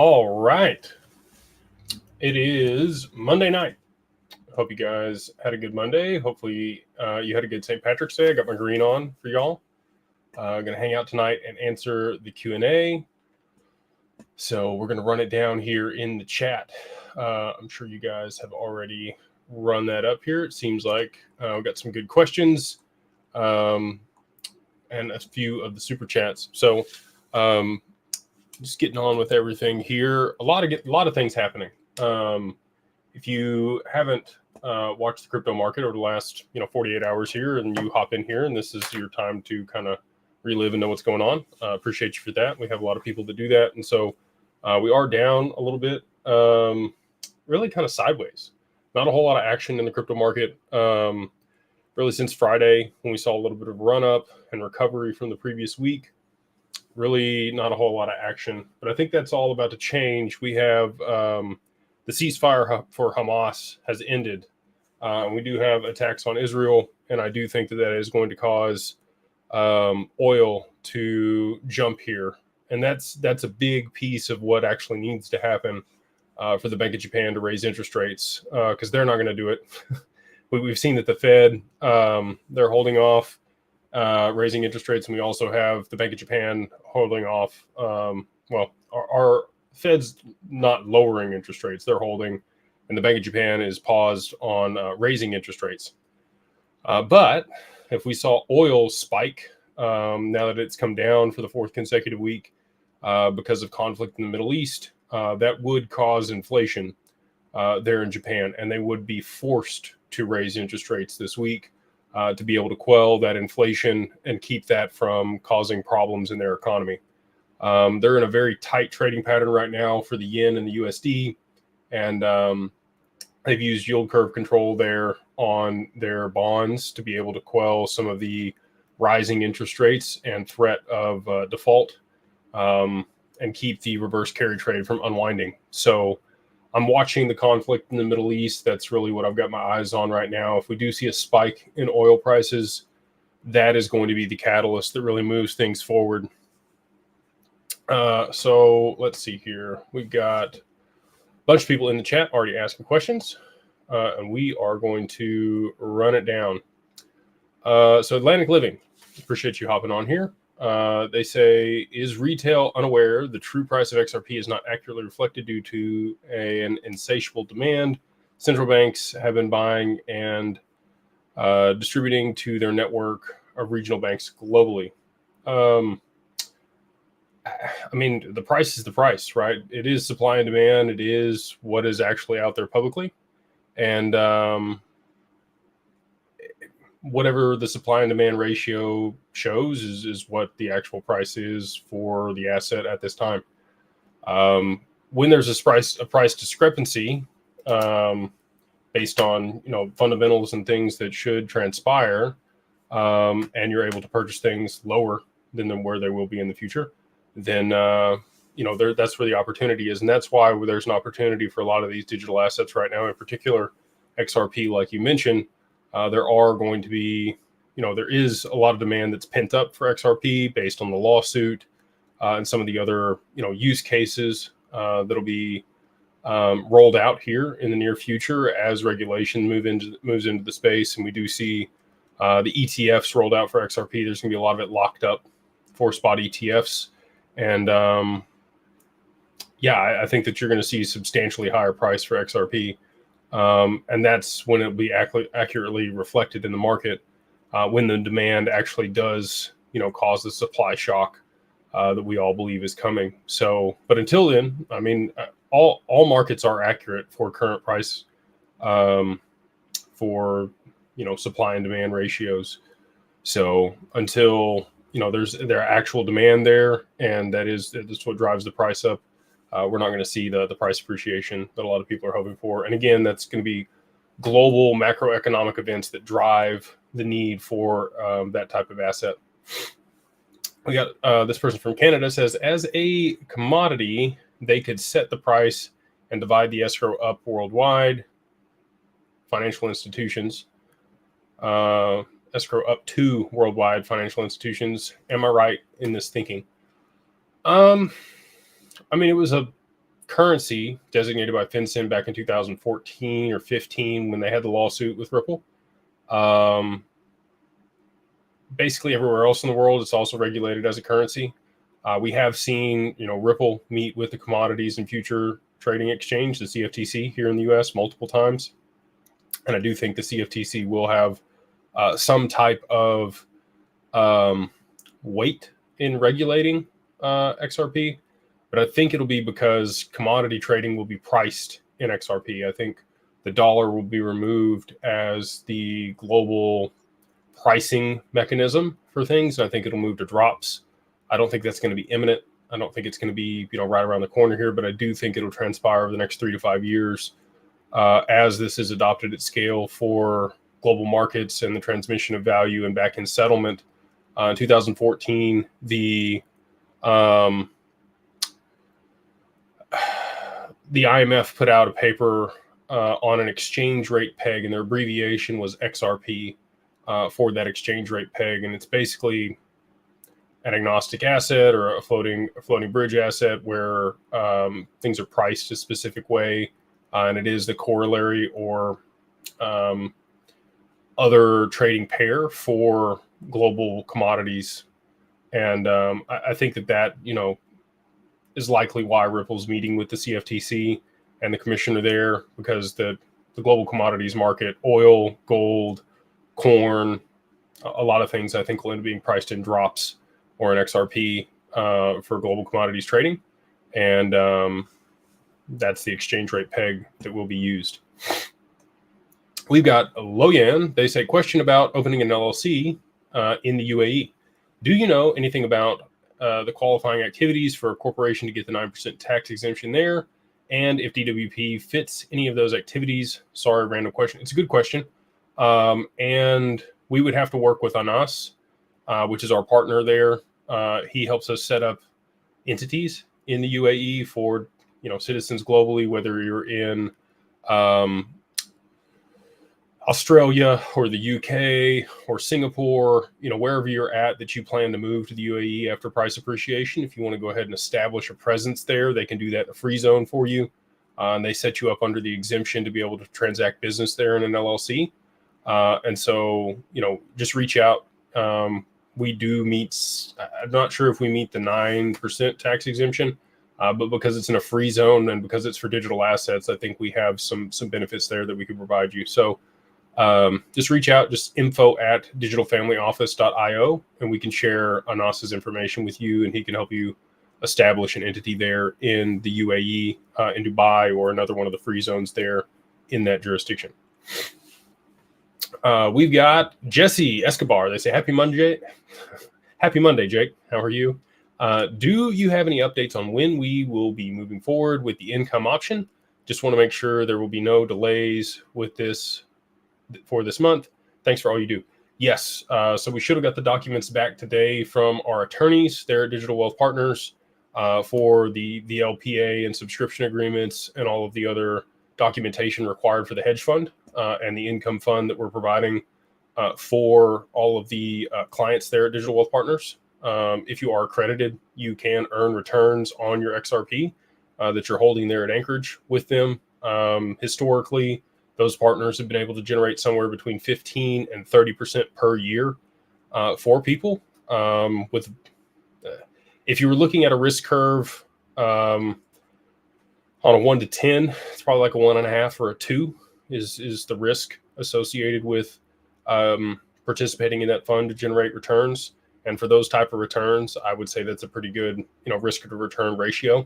All right. It is Monday night. Hope you guys had a good Monday. Hopefully you had a good St. Patrick's Day. I got my green on for y'all. I'm going to hang out tonight and answer the Q&A. So we're going to run it down here in the chat. I'm sure you guys have already run that up here. It seems like we've got some good questions and a few of the super chats. So just getting on with everything here. A lot of things happening. If you haven't watched the crypto market over the last 48 hours here, and you hop in here, and this is your time to kind of relive and know what's going on, appreciate you for that. We have a lot of people that do that, and so we are down a little bit, really kind of sideways. Not a whole lot of action in the crypto market, really since Friday when we saw a little bit of run up and recovery from the previous week. Really not a whole lot of action, but I think that's all about to change. We have the ceasefire for Hamas has ended. We do have attacks on Israel, and I do think that is going to cause oil to jump here. And that's a big piece of what actually needs to happen for the Bank of Japan to raise interest rates, because they're not going to do it. We've seen that the Fed, they're holding off raising interest rates, and we also have the Bank of Japan holding off. Our Fed's not lowering interest rates; they're holding, and the Bank of Japan is paused on raising interest rates. But if we saw oil spike now that it's come down for the fourth consecutive week because of conflict in the Middle East, that would cause inflation there in Japan, and they would be forced to raise interest rates this week to be able to quell that inflation and keep that from causing problems in their economy. They're in a very tight trading pattern right now for the yen and the USD, and they've used yield curve control there on their bonds to be able to quell some of the rising interest rates and threat of default, and keep the reverse carry trade from unwinding. So I'm watching the conflict in the Middle East. That's really what I've got my eyes on right now. If we do see a spike in oil prices, that is going to be the catalyst that really moves things forward. So let's see here. We've got a bunch of people in the chat already asking questions, and we are going to run it down. So Atlantic Living, appreciate you hopping on here. They say, is retail unaware the true price of XRP is not accurately reflected due to an insatiable demand? Central banks have been buying and distributing to their network of regional banks globally. I mean, the price is the price, right? It is supply and demand. It is what is actually out there publicly. And whatever the supply and demand ratio shows is what the actual price is for the asset at this time. When there's a price discrepancy based on fundamentals and things that should transpire, and you're able to purchase things lower than where they will be in the future, then that's where the opportunity is, and that's why there's an opportunity for a lot of these digital assets right now, in particular XRP, like you mentioned. There are going to be, there is a lot of demand that's pent up for XRP based on the lawsuit and some of the other, use cases that'll be rolled out here in the near future as regulation moves into the space. And we do see the ETFs rolled out for XRP. There's going to be a lot of it locked up for spot ETFs. And I think that you're going to see substantially higher price for XRP. And that's when it'll be accurately reflected in the market, when the demand actually does, cause the supply shock that we all believe is coming. So, but until then, I mean, all markets are accurate for current price, for supply and demand ratios. So until there's actual demand there, and that's what drives the price up. We're not going to see the price appreciation that a lot of people are hoping for. And again, that's going to be global macroeconomic events that drive the need for that type of asset. We got this person from Canada says, as a commodity, they could set the price and divide the escrow up worldwide. Financial institutions, escrow up to worldwide financial institutions. Am I right in this thinking? I mean, it was a currency designated by FinCEN back in 2014 or 15 when they had the lawsuit with Ripple. Basically everywhere else in the world, it's also regulated as a currency. We have seen, Ripple meet with the Commodities and Future Trading Exchange, the CFTC, here in the U.S. multiple times. And I do think the CFTC will have some type of weight in regulating XRP. But I think it'll be because commodity trading will be priced in XRP. I think the dollar will be removed as the global pricing mechanism for things. And I think it'll move to drops. I don't think that's going to be imminent. I don't think it's going to be, right around the corner here, but I do think it'll transpire over the next 3 to 5 years as this is adopted at scale for global markets and the transmission of value and back-end settlement. In 2014, the IMF put out a paper on an exchange rate peg, and their abbreviation was XRP for that exchange rate peg. And it's basically an agnostic asset or a floating bridge asset where things are priced a specific way, and it is the corollary or other trading pair for global commodities. And I think that is likely why Ripple's meeting with the CFTC and the commissioner there, because the global commodities market, oil, gold, corn, a lot of things I think will end up being priced in drops or an XRP for global commodities trading. And that's the exchange rate peg that will be used. We've got Loyan. They say, question about opening an LLC in the UAE. Do you know anything about the qualifying activities for a corporation to get the 9% tax exemption there? And if DWP fits any of those activities? Sorry, random question. It's a good question. And we would have to work with Anas, which is our partner there. He helps us set up entities in the UAE for, citizens globally, whether you're in Australia or the UK or Singapore, wherever you're at that you plan to move to the UAE after price appreciation. If you want to go ahead and establish a presence there, they can do that in a free zone for you. And they set you up under the exemption to be able to transact business there in an LLC. And so, just reach out. We do meet, I'm not sure if we meet the 9% tax exemption, but because it's in a free zone and because it's for digital assets, I think we have some benefits there that we can provide you. So just reach out, just info@digitalfamilyoffice.io, and we can share Anas's information with you, and he can help you establish an entity there in the UAE, in Dubai, or another one of the free zones there in that jurisdiction. We've got Jesse Escobar. They say, happy Monday. Happy Monday, Jake. How are you? Do you have any updates on when we will be moving forward with the income option? Just want to make sure there will be no delays with this for this month. Thanks for all you do. Yes. So we should have got the documents back today from our attorneys there at Digital Wealth Partners for the LPA and subscription agreements and all of the other documentation required for the hedge fund and the income fund that we're providing for all of the clients there at Digital Wealth Partners. If you are accredited, you can earn returns on your XRP that you're holding there at Anchorage with them. Historically, those partners have been able to generate somewhere between 15 and 30% per year for people. If you were looking at a risk curve on a 1 to 10, it's probably like a 1.5 or a 2 is the risk associated with participating in that fund to generate returns. And for those type of returns, I would say that's a pretty good, risk to return ratio.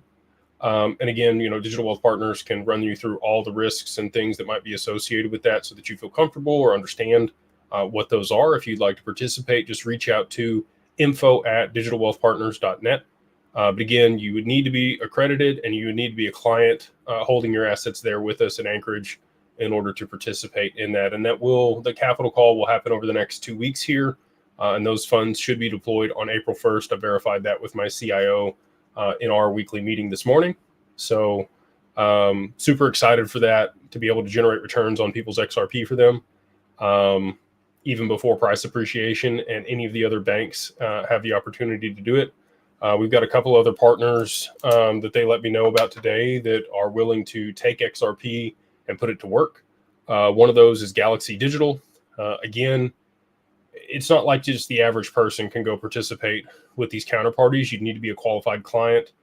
And again, Digital Wealth Partners can run you through all the risks and things that might be associated with that so that you feel comfortable or understand what those are. If you'd like to participate, just reach out to info@digitalwealthpartners.net. But again, you would need to be accredited and you would need to be a client holding your assets there with us in Anchorage in order to participate in that. And the capital call will happen over the next 2 weeks here. And those funds should be deployed on April 1st. I verified that with my CIO in our weekly meeting this morning. So super excited for that, to be able to generate returns on people's XRP for them, even before price appreciation, and any of the other banks have the opportunity to do it. We've got a couple other partners that they let me know about today that are willing to take XRP and put it to work. One of those is Galaxy Digital. Again, it's not like just the average person can go participate with these counterparties. You need to be a qualified client.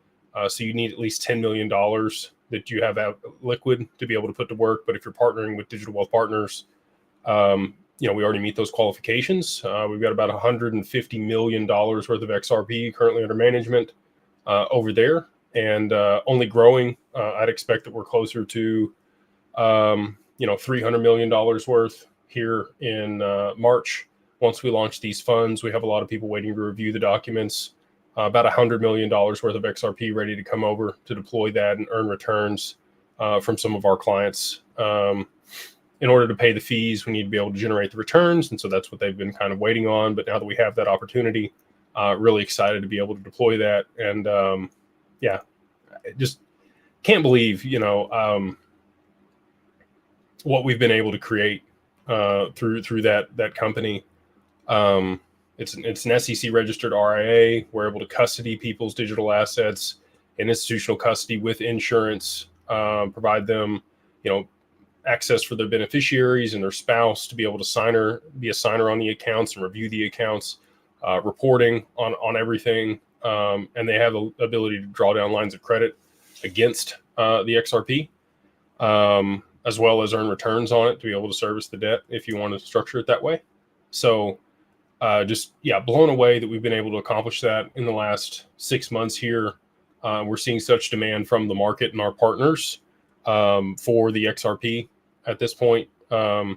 So you need at least $10 million that you have out liquid to be able to put to work. But if you're partnering with Digital Wealth Partners, we already meet those qualifications. We've got about $150 million worth of XRP currently under management over there, and only growing. I'd expect that we're closer to, $300 million worth here in March. Once we launch these funds, we have a lot of people waiting to review the documents. About $100 million worth of XRP ready to come over to deploy that and earn returns from some of our clients. In order to pay the fees, we need to be able to generate the returns. And so that's what they've been kind of waiting on. But now that we have that opportunity, really excited to be able to deploy that. And I just can't believe, what we've been able to create through that company. It's an SEC registered RIA. We're able to custody people's digital assets in institutional custody with insurance, provide them, access for their beneficiaries and their spouse to be able to be a signer on the accounts and review the accounts, reporting on everything. And they have the ability to draw down lines of credit against the XRP, as well as earn returns on it to be able to service the debt if you want to structure it that way. So blown away that we've been able to accomplish that in the last 6 months here. We're seeing such demand from the market and our partners for the XRP at this point. I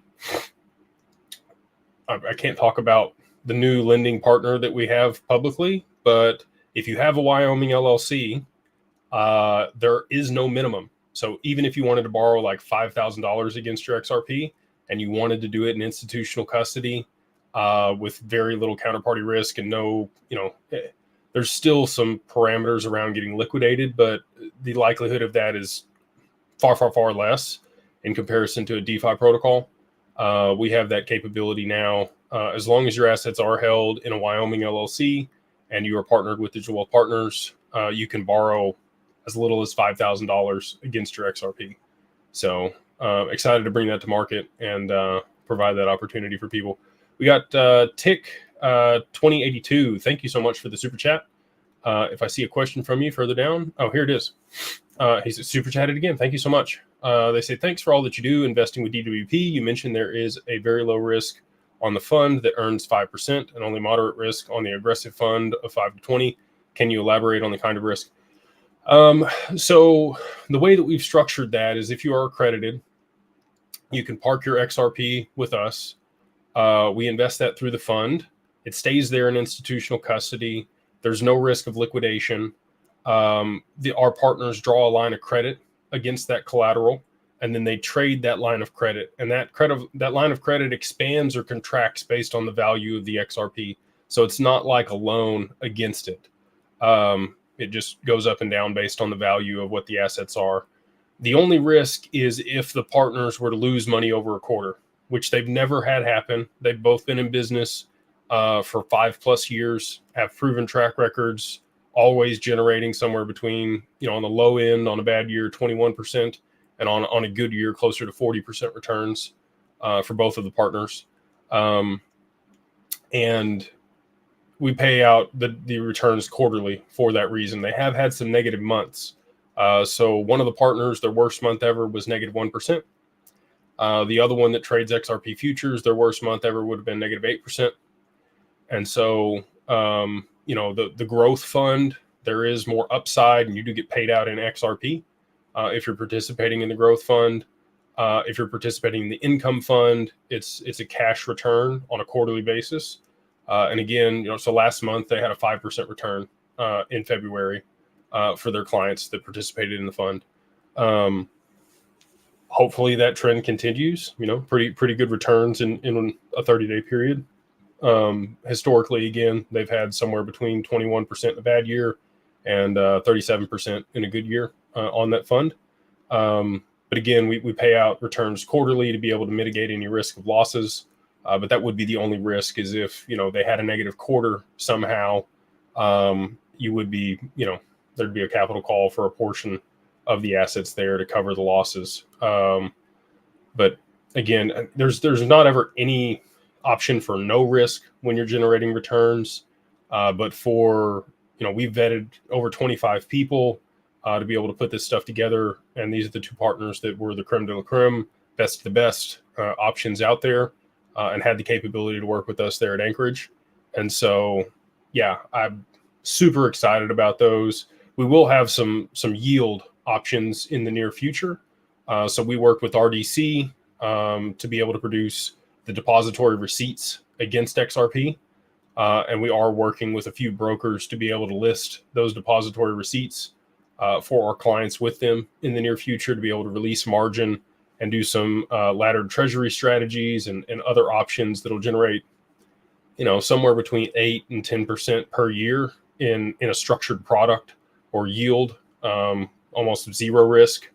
can't talk about the new lending partner that we have publicly, but if you have a Wyoming LLC, there is no minimum. So even if you wanted to borrow like $5,000 against your XRP and you wanted to do it in institutional custody with very little counterparty risk and no, there's still some parameters around getting liquidated, but the likelihood of that is far, far, far less in comparison to a DeFi protocol. We have that capability now. As long as your assets are held in a Wyoming LLC and you are partnered with Digital Wealth Partners, you can borrow as little as $5,000 against your XRP. So excited to bring that to market and provide that opportunity for people. We got Tick 2082. Thank you so much for the super chat. If I see a question from you further down, here it is. He's super chatted again. Thank you so much. They say, thanks for all that you do investing with DWP. You mentioned there is a very low risk on the fund that earns 5% and only moderate risk on the aggressive fund of 5 to 20. Can you elaborate on the kind of risk? So the way that we've structured that is if you are accredited, you can park your XRP with us. We invest that through the fund. It stays there in institutional custody. There's no risk of liquidation. Our partners draw a line of credit against that collateral, and then they trade that line of credit. And that line of credit expands or contracts based on the value of the XRP. So it's not like a loan against it. It just goes up and down based on the value of what the assets are. The only risk is if the partners were to lose money over a quarter, which they've never had happen. They've both been in business for 5+ years, have proven track records, always generating somewhere between, on the low end, on a bad year, 21%, and on a good year, closer to 40% returns for both of the partners. And we pay out the returns quarterly for that reason. They have had some negative months. So one of the partners, their worst month ever was -1%. The other one that trades XRP futures, their worst month ever would have been -8%. And so, the growth fund, there is more upside and you do get paid out in XRP. If you're participating in the growth fund, if you're participating in the income fund, it's a cash return on a quarterly basis. And again, so last month they had a 5% return in February for their clients that participated in the fund. Hopefully that trend continues, pretty good returns in a 30-day period. Historically, again, they've had somewhere between 21% in a bad year and 37% in a good year on that fund. But again, we pay out returns quarterly to be able to mitigate any risk of losses. But that would be the only risk is if, they had a negative quarter somehow, you would be, there'd be a capital call for a portion of the assets there to cover the losses. But again, there's not ever any option for no risk when you're generating returns. But for, we've vetted over 25 people to be able to put this stuff together. And these are the two partners that were the creme de la creme, best of the best options out there, and had the capability to work with us there at Anchorage. And so, yeah, I'm super excited about those. We will have some yield options in the near future. So we worked with RDC to be able to produce the depository receipts against XRP. And we are working with a few brokers to be able to list those depository receipts for our clients with them in the near future, to be able to release margin and do some laddered treasury strategies and other options that'll generate, somewhere between 8 and 10% per year in a structured product or yield, almost zero risk.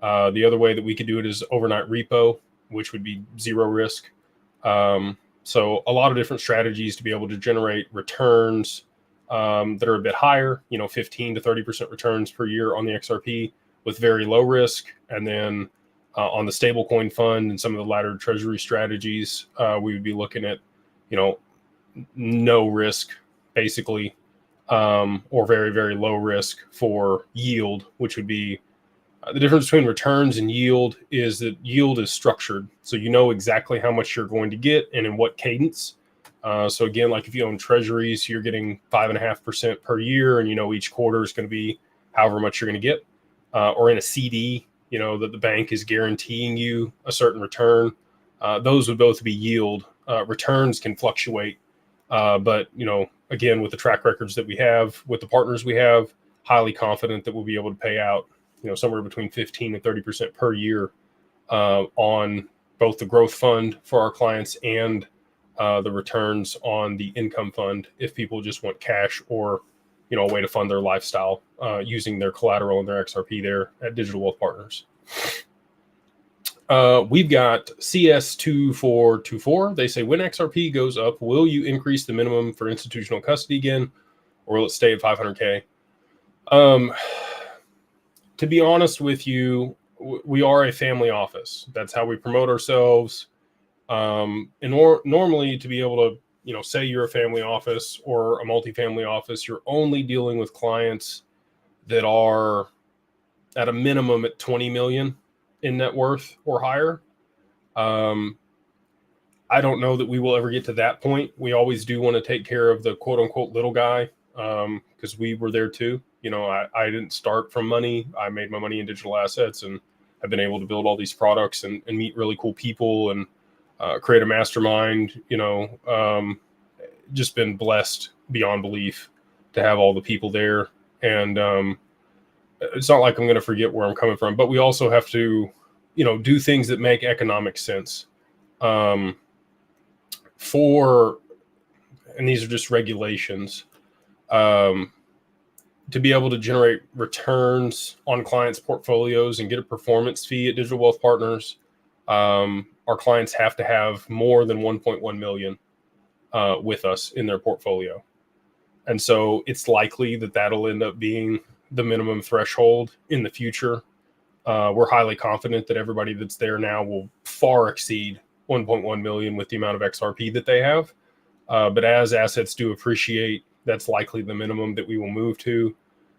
The other way that we could do it is overnight repo, which would be zero risk. So a lot of different strategies to be able to generate returns that are a bit higher, 15 to 30% returns per year on the XRP with very low risk. And then on the stablecoin fund and some of the laddered treasury strategies, we would be looking at, no risk basically, or very, very low risk for yield, which would be the difference between returns and yield is that yield is structured. So you know exactly how much you're going to get and in what cadence. So again, like if you own treasuries, you're getting 5.5% per year, and each quarter is going to be however much you're going to get. Or in a CD, that the bank is guaranteeing you a certain return. Those would both be yield. Returns can fluctuate. But, again, with the track records that we have, with the partners we have, highly confident that we'll be able to pay out, somewhere between 15 and 30% per year on both the growth fund for our clients and the returns on the income fund if people just want cash or, a way to fund their lifestyle using their collateral and their XRP there at Digital Wealth Partners. We've got CS2424. They say, when XRP goes up, will you increase the minimum for institutional custody again, or will it stay at 500K? To be honest with you, we are a family office. That's how we promote ourselves. And normally to be able to, say you're a family office or a multifamily office, you're only dealing with clients that are at a minimum at 20 million in net worth or higher. I don't know that we will ever get to that point. We always do want to take care of the quote unquote little guy, because we were there too. I didn't start from money. I made my money in digital assets and have been able to build all these products and meet really cool people and create a mastermind, just been blessed beyond belief to have all the people there. And it's not like I'm going to forget where I'm coming from, but we also have to, do things that make economic sense. And these are just regulations, to be able to generate returns on clients' portfolios and get a performance fee at Digital Wealth Partners, our clients have to have more than 1.1 million with us in their portfolio. And so it's likely that that'll end up being the minimum threshold in the future. We're highly confident that everybody that's there now will far exceed 1.1 million with the amount of XRP that they have. But as assets do appreciate, that's likely the minimum that we will move to,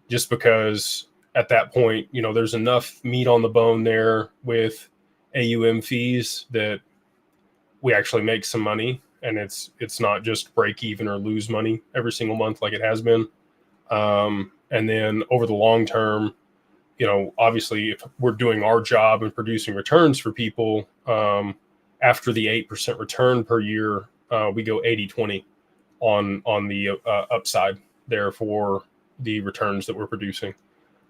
just because at that point, there's enough meat on the bone there with AUM fees that we actually make some money, and it's not just break even or lose money every single month like it has been. And then over the long term, obviously if we're doing our job and producing returns for people, after the 8% return per year, we go 80-20 on the upside there for the returns that we're producing.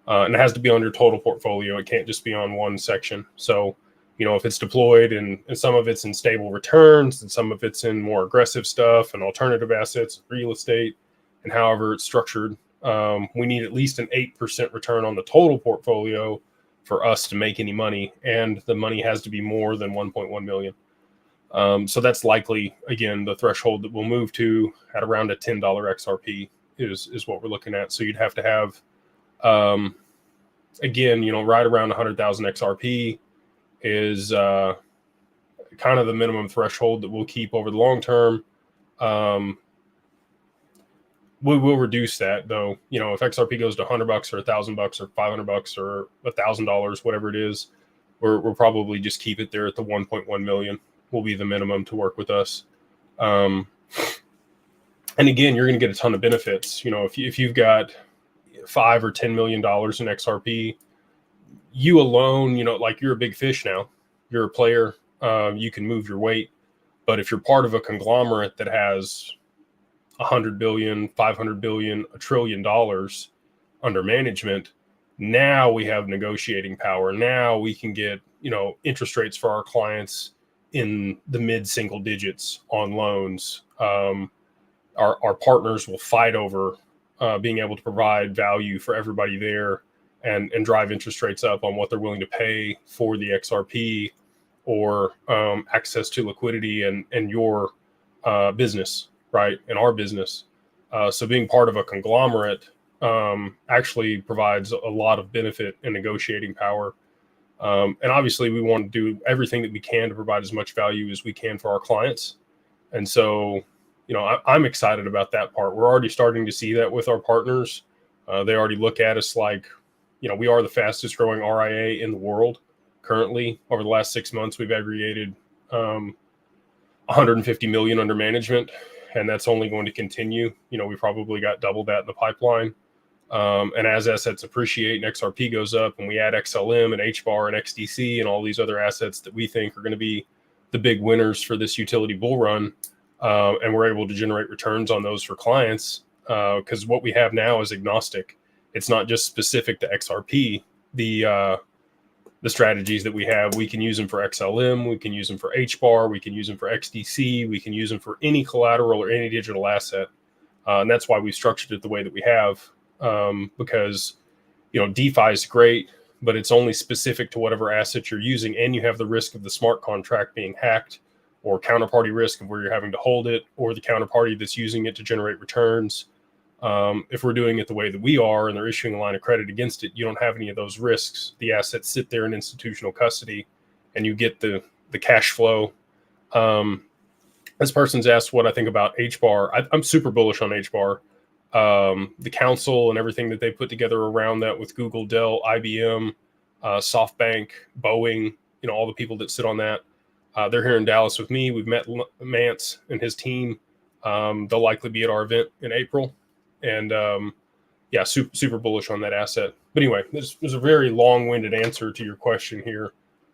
And it has to be on your total portfolio. It can't just be on one section. So, if it's deployed and some of it's in stable returns and some of it's in more aggressive stuff and alternative assets, real estate, and however it's structured, we need at least an 8% return on the total portfolio for us to make any money. And the money has to be more than 1.1 million. So that's likely, again, the threshold that we'll move to at around a $10 XRP is what we're looking at. So you'd have to have, again, right around 100,000 XRP is kind of the minimum threshold that we'll keep over the long term. We will reduce that though. If XRP goes to $100 or $1,000 or $500 or $1,000, whatever it is, we'll probably just keep it there at the 1.1 million will be the minimum to work with us. And again, you're going to get a ton of benefits. If you've got $5 or $10 million in XRP, you alone, like you're a big fish now, you're a player, you can move your weight. But if you're part of a conglomerate that has 100 billion, 500 billion, $1 trillion under management, now we have negotiating power. Now we can get, interest rates for our clients in the mid single digits on loans. Our partners will fight over being able to provide value for everybody there and drive interest rates up on what they're willing to pay for the XRP or access to liquidity and your business, right? And our business. So being part of a conglomerate actually provides a lot of benefit and negotiating power. And obviously we want to do everything that we can to provide as much value as we can for our clients. And so, I'm excited about that part. We're already starting to see that with our partners. They already look at us like, we are the fastest growing RIA in the world currently. Over the last 6 months, we've aggregated 150 million under management, and that's only going to continue. We probably got double that in the pipeline. And as assets appreciate and XRP goes up and we add XLM and HBAR and XDC and all these other assets that we think are going to be the big winners for this utility bull run, and we're able to generate returns on those for clients, because what we have now is agnostic. It's not just specific to XRP. The strategies that we have, we can use them for XLM, we can use them for HBAR, we can use them for XDC, we can use them for any collateral or any digital asset. And that's why we structured it the way that we have, because, DeFi is great, but it's only specific to whatever asset you're using. And you have the risk of the smart contract being hacked, or counterparty risk of where you're having to hold it, or the counterparty that's using it to generate returns. If we're doing it the way that we are and they're issuing a line of credit against it, you don't have any of those risks. The assets sit there in institutional custody and you get the cash flow. This person's asked what I think about HBAR. I'm super bullish on HBAR. The council and everything that they put together around that with Google, Dell, IBM, SoftBank, Boeing, all the people that sit on that. They're here in Dallas with me. We've met Mance and his team. They'll likely be at our event in April. And super bullish on that asset. But anyway, there's a very long-winded answer to your question here.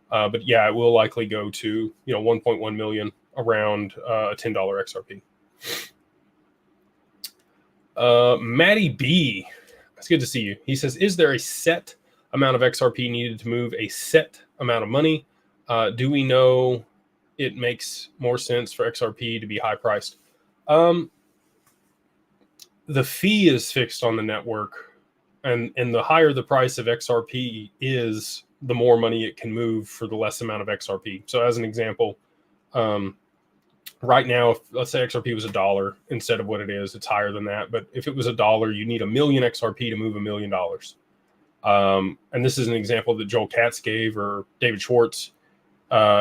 But yeah, it will likely go to 1.1 million around a $10 XRP. Matty B, it's good to see you. He says, is there a set amount of XRP needed to move a set amount of money? Do we know it makes more sense for XRP to be high priced? The fee is fixed on the network, and the higher the price of XRP is, the more money it can move for the less amount of XRP. So as an example, right now, if let's say XRP was $1 instead of what it is, it's higher than that. But if it was $1, you need 1 million XRP to move $1 million. And this is an example that Joel Katz gave, or David Schwartz.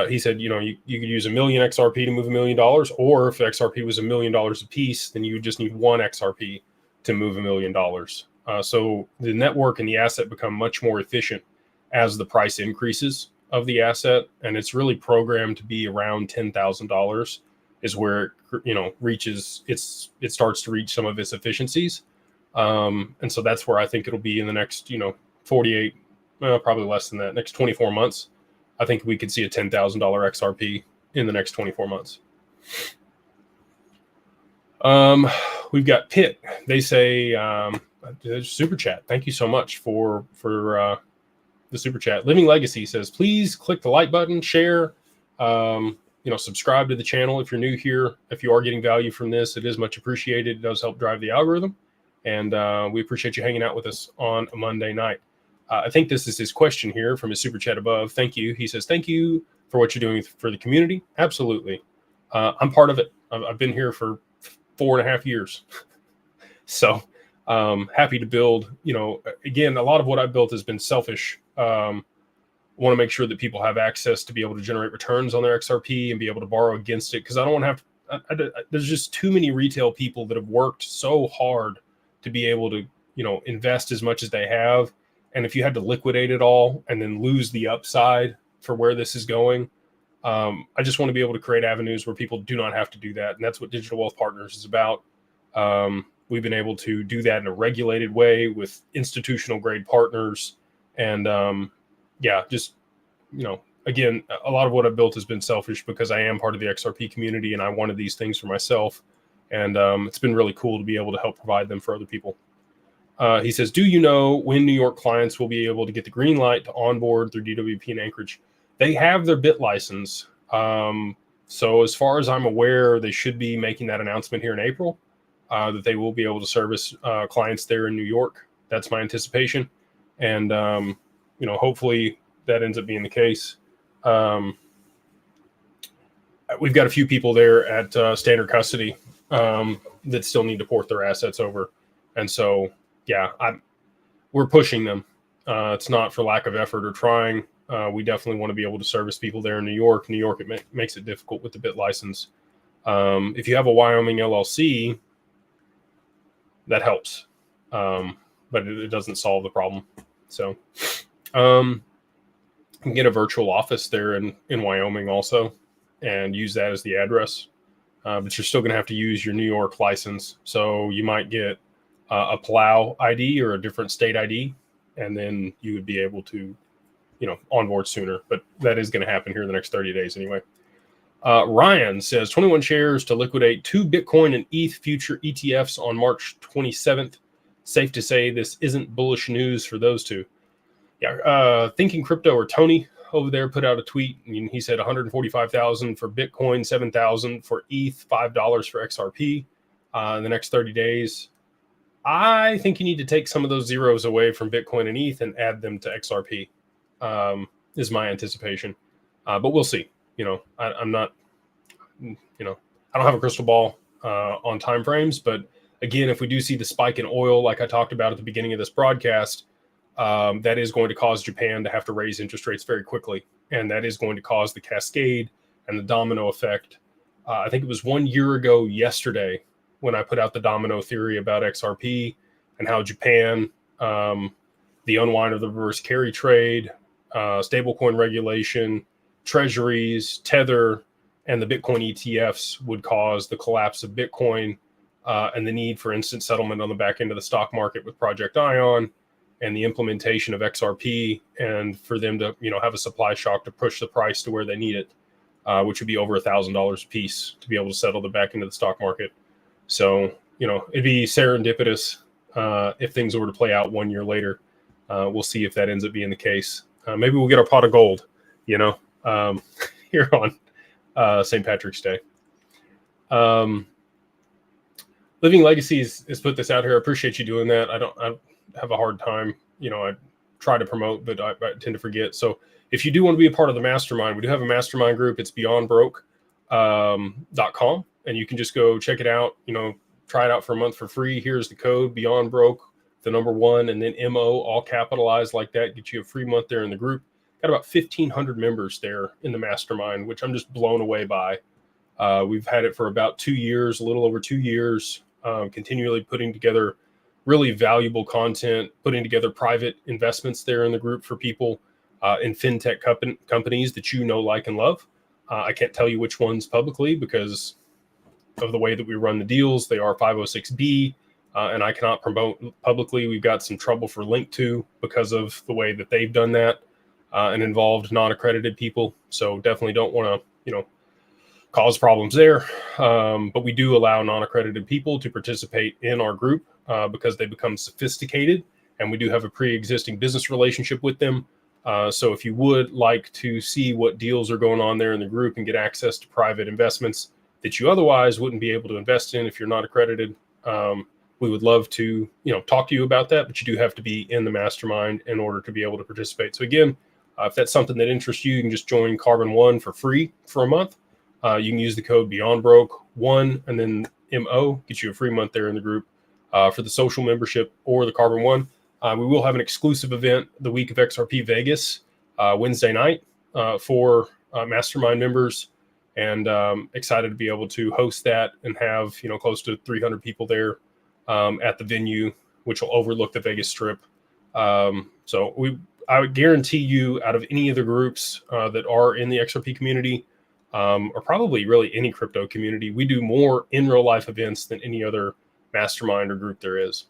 He said, you could use 1 million XRP to move $1 million, or if XRP was $1 million a piece, then you would just need 1 XRP to move $1 million. So the network and the asset become much more efficient as the price increases of the asset, and it's really programmed to be around $10,000 is where it reaches it starts to reach some of its efficiencies, and so that's where I think it'll be in the next 48, probably less than that, next 24 months. I think we could see a $10,000 XRP in the next 24 months. We've got Pitt. They say, super chat. Thank you so much for the super chat. Living Legacy says, please click the like button, share, subscribe to the channel if you're new here. If you are getting value from this, it is much appreciated. It does help drive the algorithm. And we appreciate you hanging out with us on a Monday night. I think this is his question here from his super chat above. Thank you. He says, thank you for what you're doing for the community. Absolutely. I'm part of it. I've been here for 4.5 years. So happy to build. Again, a lot of what I've built has been selfish. Want to make sure that people have access to be able to generate returns on their XRP and be able to borrow against it, because I don't want to have there's just too many retail people that have worked so hard to be able to invest as much as they have, and if you had to liquidate it all and then lose the upside for where this is going, I just want to be able to create avenues where people do not have to do that, and that's what Digital Wealth Partners is about. We've been able to do that in a regulated way with institutional grade partners, and again, a lot of what I've built has been selfish because I am part of the XRP community and I wanted these things for myself. And it's been really cool to be able to help provide them for other people. He says, do you know when New York clients will be able to get the green light to onboard through DWP and Anchorage? They have their BIT license. So as far as I'm aware, they should be making that announcement here in April, that they will be able to service clients there in New York. That's my anticipation. And, hopefully that ends up being the case. We've got a few people there at standard custody that still need to port their assets over. And so, we're pushing them. It's not for lack of effort or trying. We definitely want to be able to service people there in New York. New York, it makes it difficult with the BIT license. If you have a Wyoming LLC, that helps. But it doesn't solve the problem. So, you can get a virtual office there in Wyoming also and use that as the address. But you're still going to have to use your New York license. So you might get a PLOW ID or a different state ID, and then you would be able to, onboard sooner. But that is going to happen here in the next 30 days anyway. Ryan says 21 shares to liquidate 2 Bitcoin and ETH future ETFs on March 27th. Safe to say this isn't bullish news for those two. Thinking Crypto, or Tony over there, put out a tweet, and he said 145,000 for Bitcoin, 7,000 for ETH, $5 for XRP in the next 30 days. I think you need to take some of those zeros away from Bitcoin and ETH and add them to XRP, is my anticipation. But we'll see. I'm not, I don't have a crystal ball on timeframes, but again, if we do see the spike in oil, like I talked about at the beginning of this broadcast, that is going to cause Japan to have to raise interest rates very quickly. And that is going to cause the cascade and the domino effect. I think it was 1 year ago yesterday when I put out the domino theory about XRP and how Japan, the unwind of the reverse carry trade, stablecoin regulation, treasuries, Tether, and the Bitcoin ETFs would cause the collapse of Bitcoin and the need for instant settlement on the back end of the stock market with Project Ion, and the implementation of XRP, and for them to, have a supply shock to push the price to where they need it, which would be over $1,000 a piece to be able to settle the back end of the stock market. So, it'd be serendipitous if things were to play out 1 year later. We'll see if that ends up being the case. Maybe we'll get our pot of gold, here on St. Patrick's Day. Living Legacies has put this out here. I appreciate you doing that. I have a hard time, I try to promote, but I tend to forget. So if you do want to be a part of the mastermind, we do have a mastermind group. It's beyondbroke.com, and you can just go check it out, try it out for a month for free. Here's the code, beyondbroke, the number 1, and then MO, all capitalized like that, get you a free month there in the group. Got about 1,500 members there in the mastermind, which I'm just blown away by. We've had it for about 2 years, a little over 2 years, continually putting together really valuable content, putting together private investments there in the group for people in fintech companies that like, and love. I can't tell you which ones publicly because of the way that we run the deals. They are 506B, and I cannot promote publicly. We've got some trouble for Link to because of the way that they've done that and involved non-accredited people. So definitely don't want to, cause problems there. But we do allow non-accredited people to participate in our group because they become sophisticated, and we do have a pre-existing business relationship with them. So if you would like to see what deals are going on there in the group and get access to private investments that you otherwise wouldn't be able to invest in if you're not accredited, we would love to, talk to you about that, but you do have to be in the mastermind in order to be able to participate. So again, if that's something that interests you, you can just join Carbon One for free for a month. You can use the code BeyondBroke1 and then MO, get you a free month there in the group. for the social membership or the Carbon One. We will have an exclusive event the week of XRP Vegas, Wednesday night, for mastermind members, and excited to be able to host that and have close to 300 people there at the venue, which will overlook the Vegas Strip. So I would guarantee you, out of any of the groups that are in the XRP community, or probably really any crypto community, we do more in real life events than any other mastermind or group there is.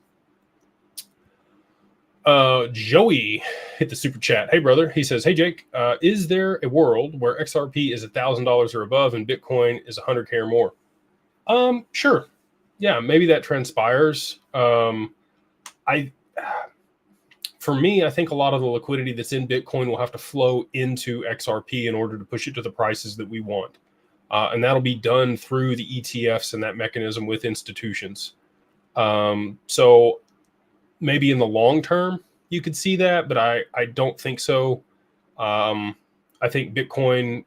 Joey hit the super chat. Hey, brother. He says, hey, Jake, is there a world where XRP is $1,000 or above and Bitcoin is 100K or more? Sure. Yeah, maybe that transpires. For me, I think a lot of the liquidity that's in Bitcoin will have to flow into XRP in order to push it to the prices that we want. And that'll be done through the ETFs and that mechanism with institutions. So maybe in the long term, you could see that, but I don't think so. I think Bitcoin,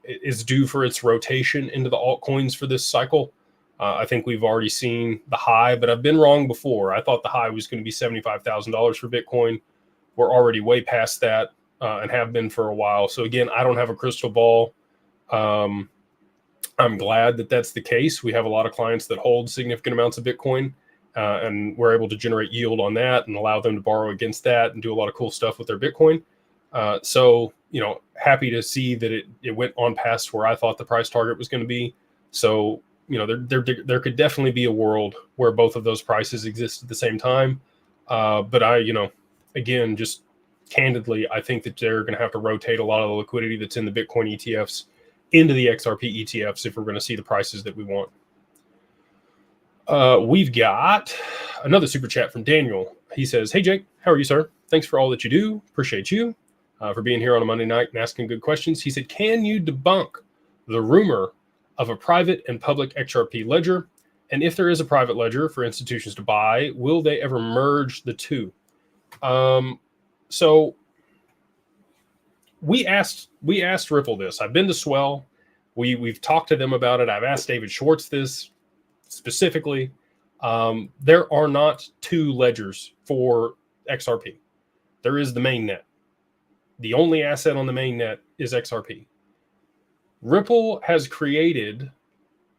is due for its rotation into the altcoins for this cycle. I think we've already seen the high, but I've been wrong before. I thought the high was going to be $75,000 for Bitcoin. We're already way past that and have been for a while. So again, I don't have a crystal ball. I'm glad that that's the case. We have a lot of clients that hold significant amounts of Bitcoin, and we're able to generate yield on that and allow them to borrow against that and do a lot of cool stuff with their Bitcoin. So, happy to see that it went on past where I thought the price target was going to be. So, there could definitely be a world where both of those prices exist at the same time. But again, just candidly, I think that they're going to have to rotate a lot of the liquidity that's in the Bitcoin ETFs into the XRP ETFs if we're going to see the prices that we want. We've got another super chat from Daniel. He says, hey, Jake, how are you, sir? Thanks for all that you do. Appreciate you for being here on a Monday night and asking good questions. He said, can you debunk the rumor of a private and public XRP ledger? And if there is a private ledger for institutions to buy, will they ever merge the two? So we asked Ripple this. I've been to Swell. We've talked to them about it. I've asked David Schwartz this specifically. There are not two ledgers for XRP. There is the mainnet. The only asset on the mainnet is XRP. Ripple has created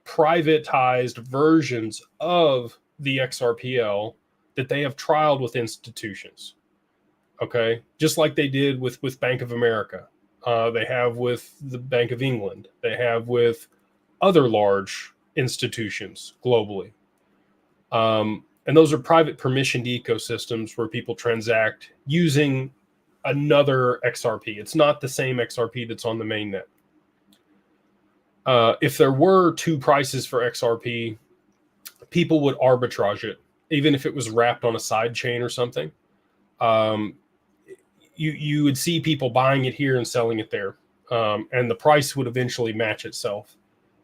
privatized versions of the XRPL that they have trialed with institutions. Okay, just like they did with Bank of America. They have with the Bank of England. They have with other large institutions globally. And those are private permissioned ecosystems where people transact using another XRP. It's not the same XRP that's on the mainnet. If there were two prices for XRP, people would arbitrage it, even if it was wrapped on a side chain or something. You would see people buying it here and selling it there. And the price would eventually match itself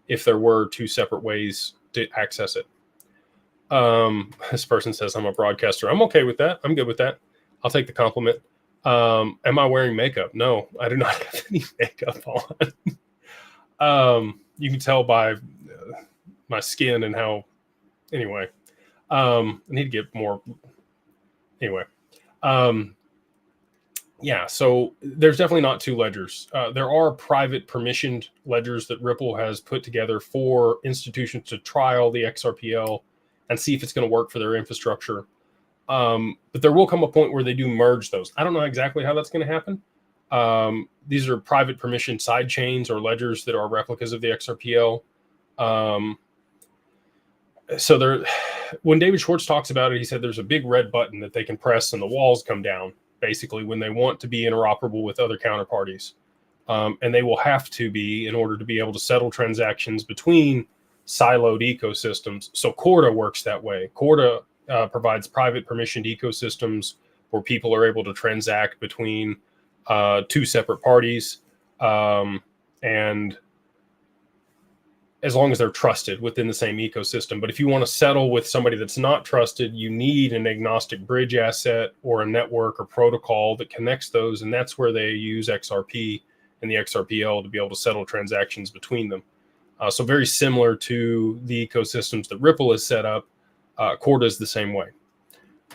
if there were two separate ways to access it. This person says, I'm a broadcaster. I'm okay with that. I'm good with that. I'll take the compliment. Am I wearing makeup? No, I do not have any makeup on. You can tell by my skin and how, anyway, I need to get more, anyway. Yeah, so there's definitely not two ledgers. There are private permissioned ledgers that Ripple has put together for institutions to trial the XRPL and see if it's going to work for their infrastructure. But there will come a point where they do merge those. I don't know exactly how that's going to happen. These are private permission side chains or ledgers that are replicas of the XRPL. So when David Schwartz talks about it, he said there's a big red button that they can press and the walls come down, basically, when they want to be interoperable with other counterparties. And they will have to be in order to be able to settle transactions between siloed ecosystems. So Corda works that way. Corda provides private permissioned ecosystems where people are able to transact between two separate parties, and as long as they're trusted within the same ecosystem. But if you want to settle with somebody that's not trusted, you need an agnostic bridge asset or a network or protocol that connects those, and that's where they use XRP and the XRPL to be able to settle transactions between them. So very similar to the ecosystems that Ripple has set up. Corda is the same way.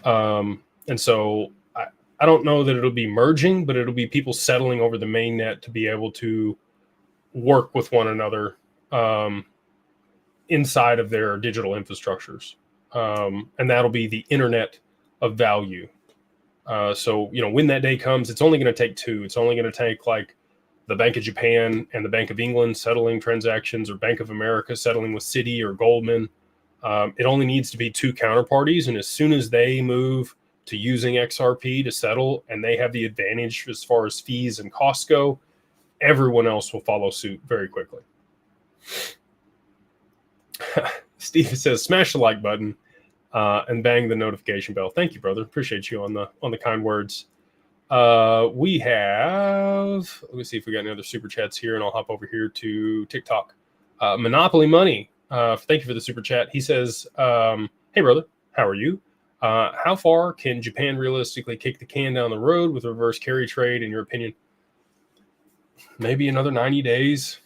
And so I don't know that it'll be merging, but it'll be people settling over the main net to be able to work with one another inside of their digital infrastructures. And that'll be the internet of value. So, when that day comes, it's only going to take two. It's only going to take like the Bank of Japan and the Bank of England settling transactions, or Bank of America settling with Citi or Goldman. It only needs to be two counterparties. And as soon as they move to using XRP to settle, and they have the advantage as far as fees and costs go, everyone else will follow suit very quickly. Steve says, smash the like button and bang the notification bell. Thank you, brother. Appreciate you on the kind words. We have, let me see if we got any other super chats here, and I'll hop over here to TikTok. Monopoly Money, thank you for the super chat. He says, hey, brother, how are you? How far can Japan realistically kick the can down the road with reverse carry trade, in your opinion? Maybe another 90 days.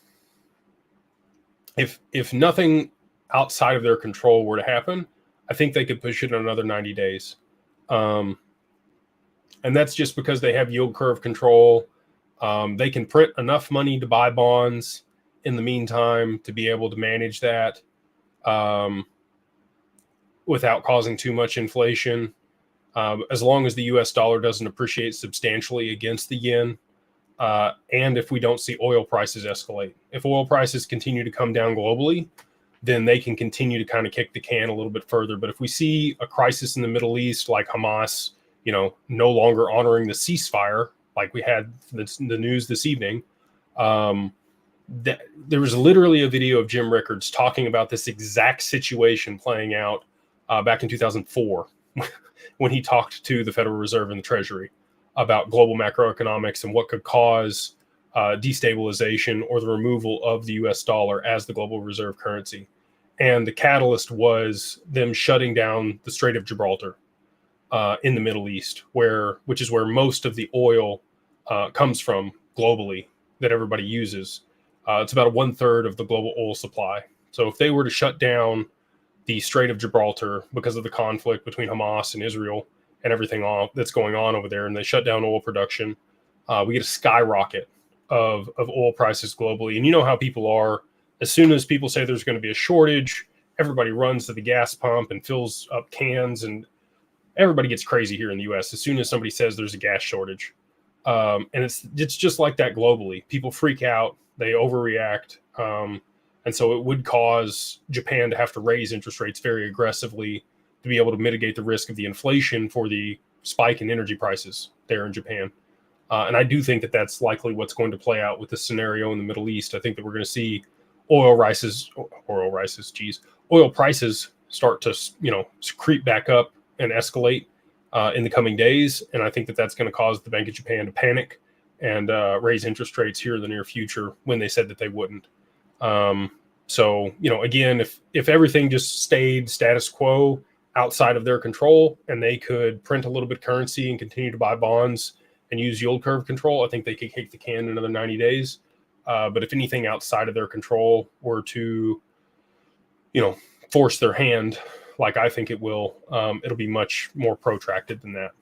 If nothing outside of their control were to happen, I think they could push it another 90 days. And that's just because they have yield curve control. They can print enough money to buy bonds in the meantime to be able to manage that without causing too much inflation. As long as the US dollar doesn't appreciate substantially against the yen. And if we don't see oil prices escalate. If oil prices continue to come down globally, then they can continue to kind of kick the can a little bit further. But if we see a crisis in the Middle East, like Hamas, no longer honoring the ceasefire, like we had the news this evening, there was literally a video of Jim Rickards talking about this exact situation playing out back in 2004 when he talked to the Federal Reserve and the Treasury about global macroeconomics and what could cause destabilization or the removal of the US dollar as the global reserve currency. And the catalyst was them shutting down the Strait of Gibraltar in the Middle East, which is where most of the oil comes from globally that everybody uses. It's about 1/3 of the global oil supply. So if they were to shut down the Strait of Gibraltar because of the conflict between Hamas and Israel and everything that's going on over there, and they shut down oil production, we get a skyrocket of oil prices globally. And you know how people are. As soon as people say there's going to be a shortage, everybody runs to the gas pump and fills up cans, and everybody gets crazy here in the US as soon as somebody says there's a gas shortage. And it's just like that globally. People freak out, they overreact. And so it would cause Japan to have to raise interest rates very aggressively to be able to mitigate the risk of the inflation for the spike in energy prices there in Japan. And I do think that that's likely what's going to play out with the scenario in the Middle East. I think that we're going to see oil prices start to, creep back up and escalate in the coming days. And I think that that's going to cause the Bank of Japan to panic and raise interest rates here in the near future when they said that they wouldn't. So, again, if everything just stayed status quo outside of their control and they could print a little bit of currency and continue to buy bonds and use yield curve control, I think they could kick the can in another 90 days. But if anything outside of their control were to, force their hand, like I think it will, it'll be much more protracted than that.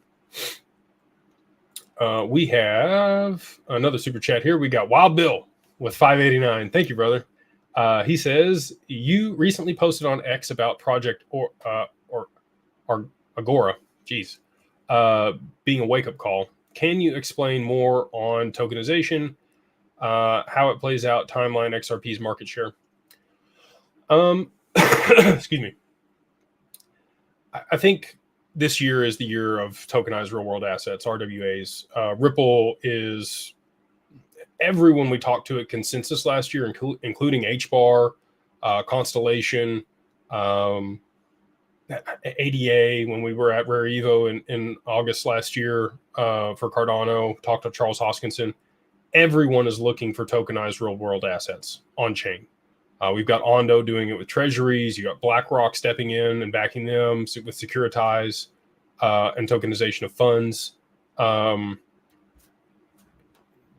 We have another super chat here. We got Wild Bill with 589. Thank you, brother. He says, you recently posted on X about Project or Agora, being a wake-up call. Can you explain more on tokenization, how it plays out, timeline, XRP's market share? Excuse me. I think this year is the year of tokenized real-world assets, RWAs. Ripple is, everyone we talked to at Consensus last year, including HBAR, Constellation, ADA, when we were at Rare Evo in August last year for Cardano, talked to Charles Hoskinson. Everyone is looking for tokenized real-world assets on-chain. We've got Ondo doing it with treasuries. You got BlackRock stepping in and backing them with Securitize and tokenization of funds.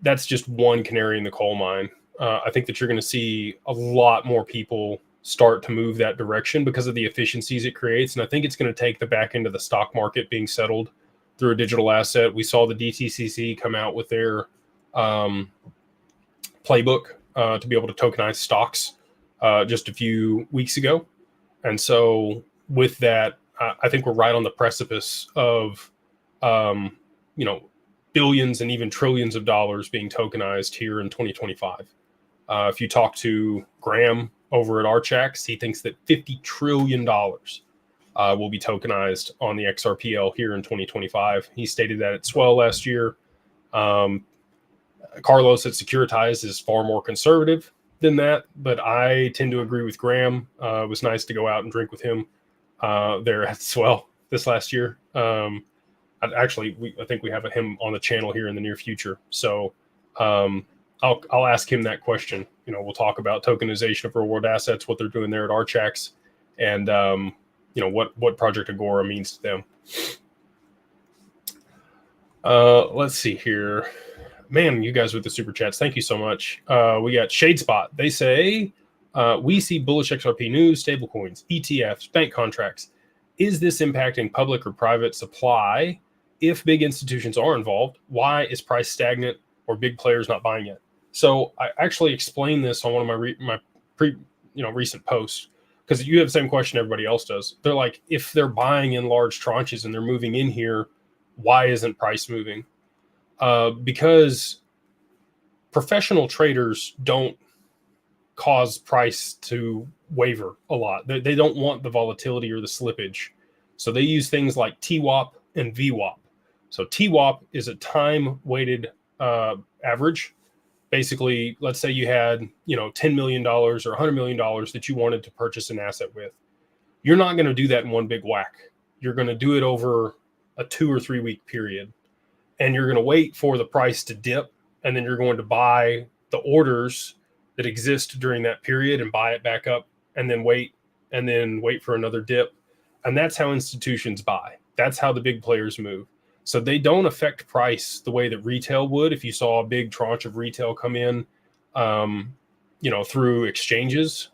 That's just one canary in the coal mine. I think that you're going to see a lot more people start to move that direction because of the efficiencies it creates. And I think it's going to take the back end of the stock market being settled through a digital asset. We saw the DTCC come out with their playbook to be able to tokenize stocks just a few weeks ago. And so with that, I think we're right on the precipice of, billions and even trillions of dollars being tokenized here in 2025. If you talk to Graham over at Archax, he thinks that $50 trillion will be tokenized on the XRPL here in 2025. He stated that at Swell last year. Carlos at Securitize is far more conservative than that, but I tend to agree with Graham. It was nice to go out and drink with him there at Swell this last year. I think we have him on the channel here in the near future. So I'll ask him that question. We'll talk about tokenization of reward assets, what they're doing there at Archax, and what Project Agora means to them. Let's see here. Man, you guys with the super chats, thank you so much. We got Shadespot. They say, we see bullish XRP news, stablecoins, ETFs, bank contracts. Is this impacting public or private supply? If big institutions are involved, why is price stagnant or big players not buying it? So I actually explained this on one of my recent posts, because you have the same question everybody else does. They're like, if they're buying in large tranches and they're moving in here, why isn't price moving? Because professional traders don't cause price to waver a lot. They don't want the volatility or the slippage. So they use things like TWAP and VWAP. So TWAP is a time-weighted average. Basically, let's say you had $10 million or $100 million that you wanted to purchase an asset with. You're not going to do that in one big whack. You're going to do it over a 2 or 3 week period. And you're going to wait for the price to dip, and then you're going to buy the orders that exist during that period and buy it back up, and then wait for another dip. And that's how institutions buy. That's how the big players move. So they don't affect price the way that retail would. If you saw a big tranche of retail come in, through exchanges,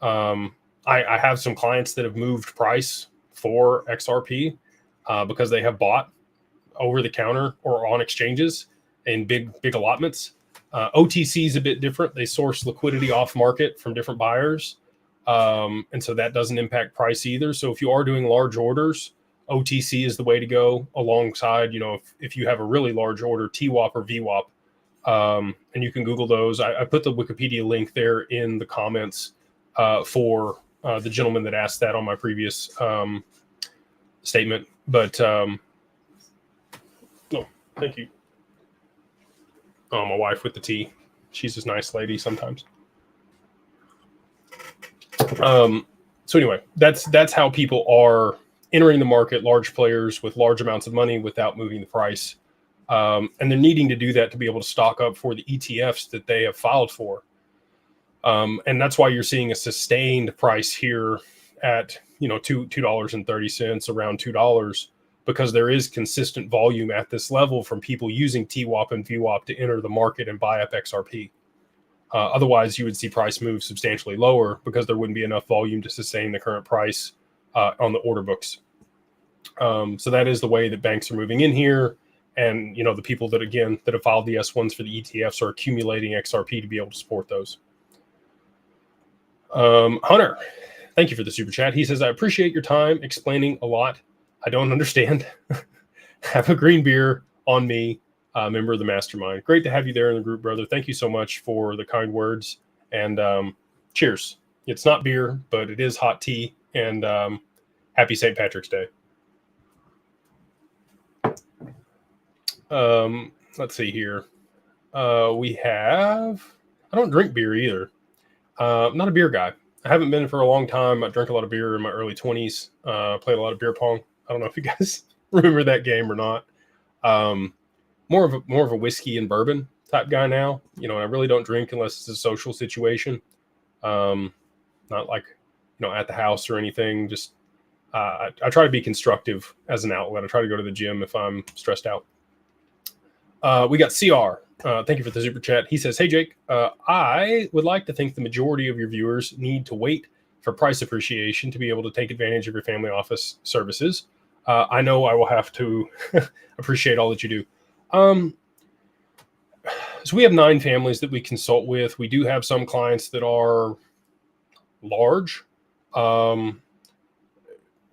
I have some clients that have moved price for XRP because they have bought over the counter or on exchanges in big allotments. OTC is a bit different. They source liquidity off market from different buyers. And so that doesn't impact price either. So if you are doing large orders, OTC is the way to go alongside, if you have a really large order, TWAP or VWAP. And you can Google those. I put the Wikipedia link there in the comments for the gentleman that asked that on my previous statement. But thank you. Oh, my wife with the tea. She's a nice lady sometimes. So anyway, that's how people are entering the market, large players with large amounts of money without moving the price. And they're needing to do that to be able to stock up for the ETFs that they have filed for. And that's why you're seeing a sustained price here at, $2.30, around $2, because there is consistent volume at this level from people using TWAP and VWAP to enter the market and buy up XRP. Otherwise, you would see price move substantially lower because there wouldn't be enough volume to sustain the current price on the order books. So that is the way that banks are moving in here. And, the people that have filed the S1s for the ETFs are accumulating XRP to be able to support those. Hunter, thank you for the super chat. He says, I appreciate your time explaining a lot I don't understand. Have a green beer on me, member of the mastermind. Great to have you there in the group, brother. Thank you so much for the kind words, and cheers. It's not beer, but it is hot tea, and happy St. Patrick's Day. Let's see here. We have, I don't drink beer either. I'm not a beer guy. I haven't been for a long time. I drank a lot of beer in my early 20s. Played a lot of beer pong. I don't know if you guys remember that game or not. More of a whiskey and bourbon type guy now. I really don't drink unless it's a social situation. Not like, at the house or anything. Just I try to be constructive as an outlet. I try to go to the gym if I'm stressed out. We got CR. Thank you for the super chat. He says, hey, Jake, I would like to think the majority of your viewers need to wait for price appreciation to be able to take advantage of your family office services. I know I will have to appreciate all that you do. So we have 9 families that we consult with. We do have some clients that are large.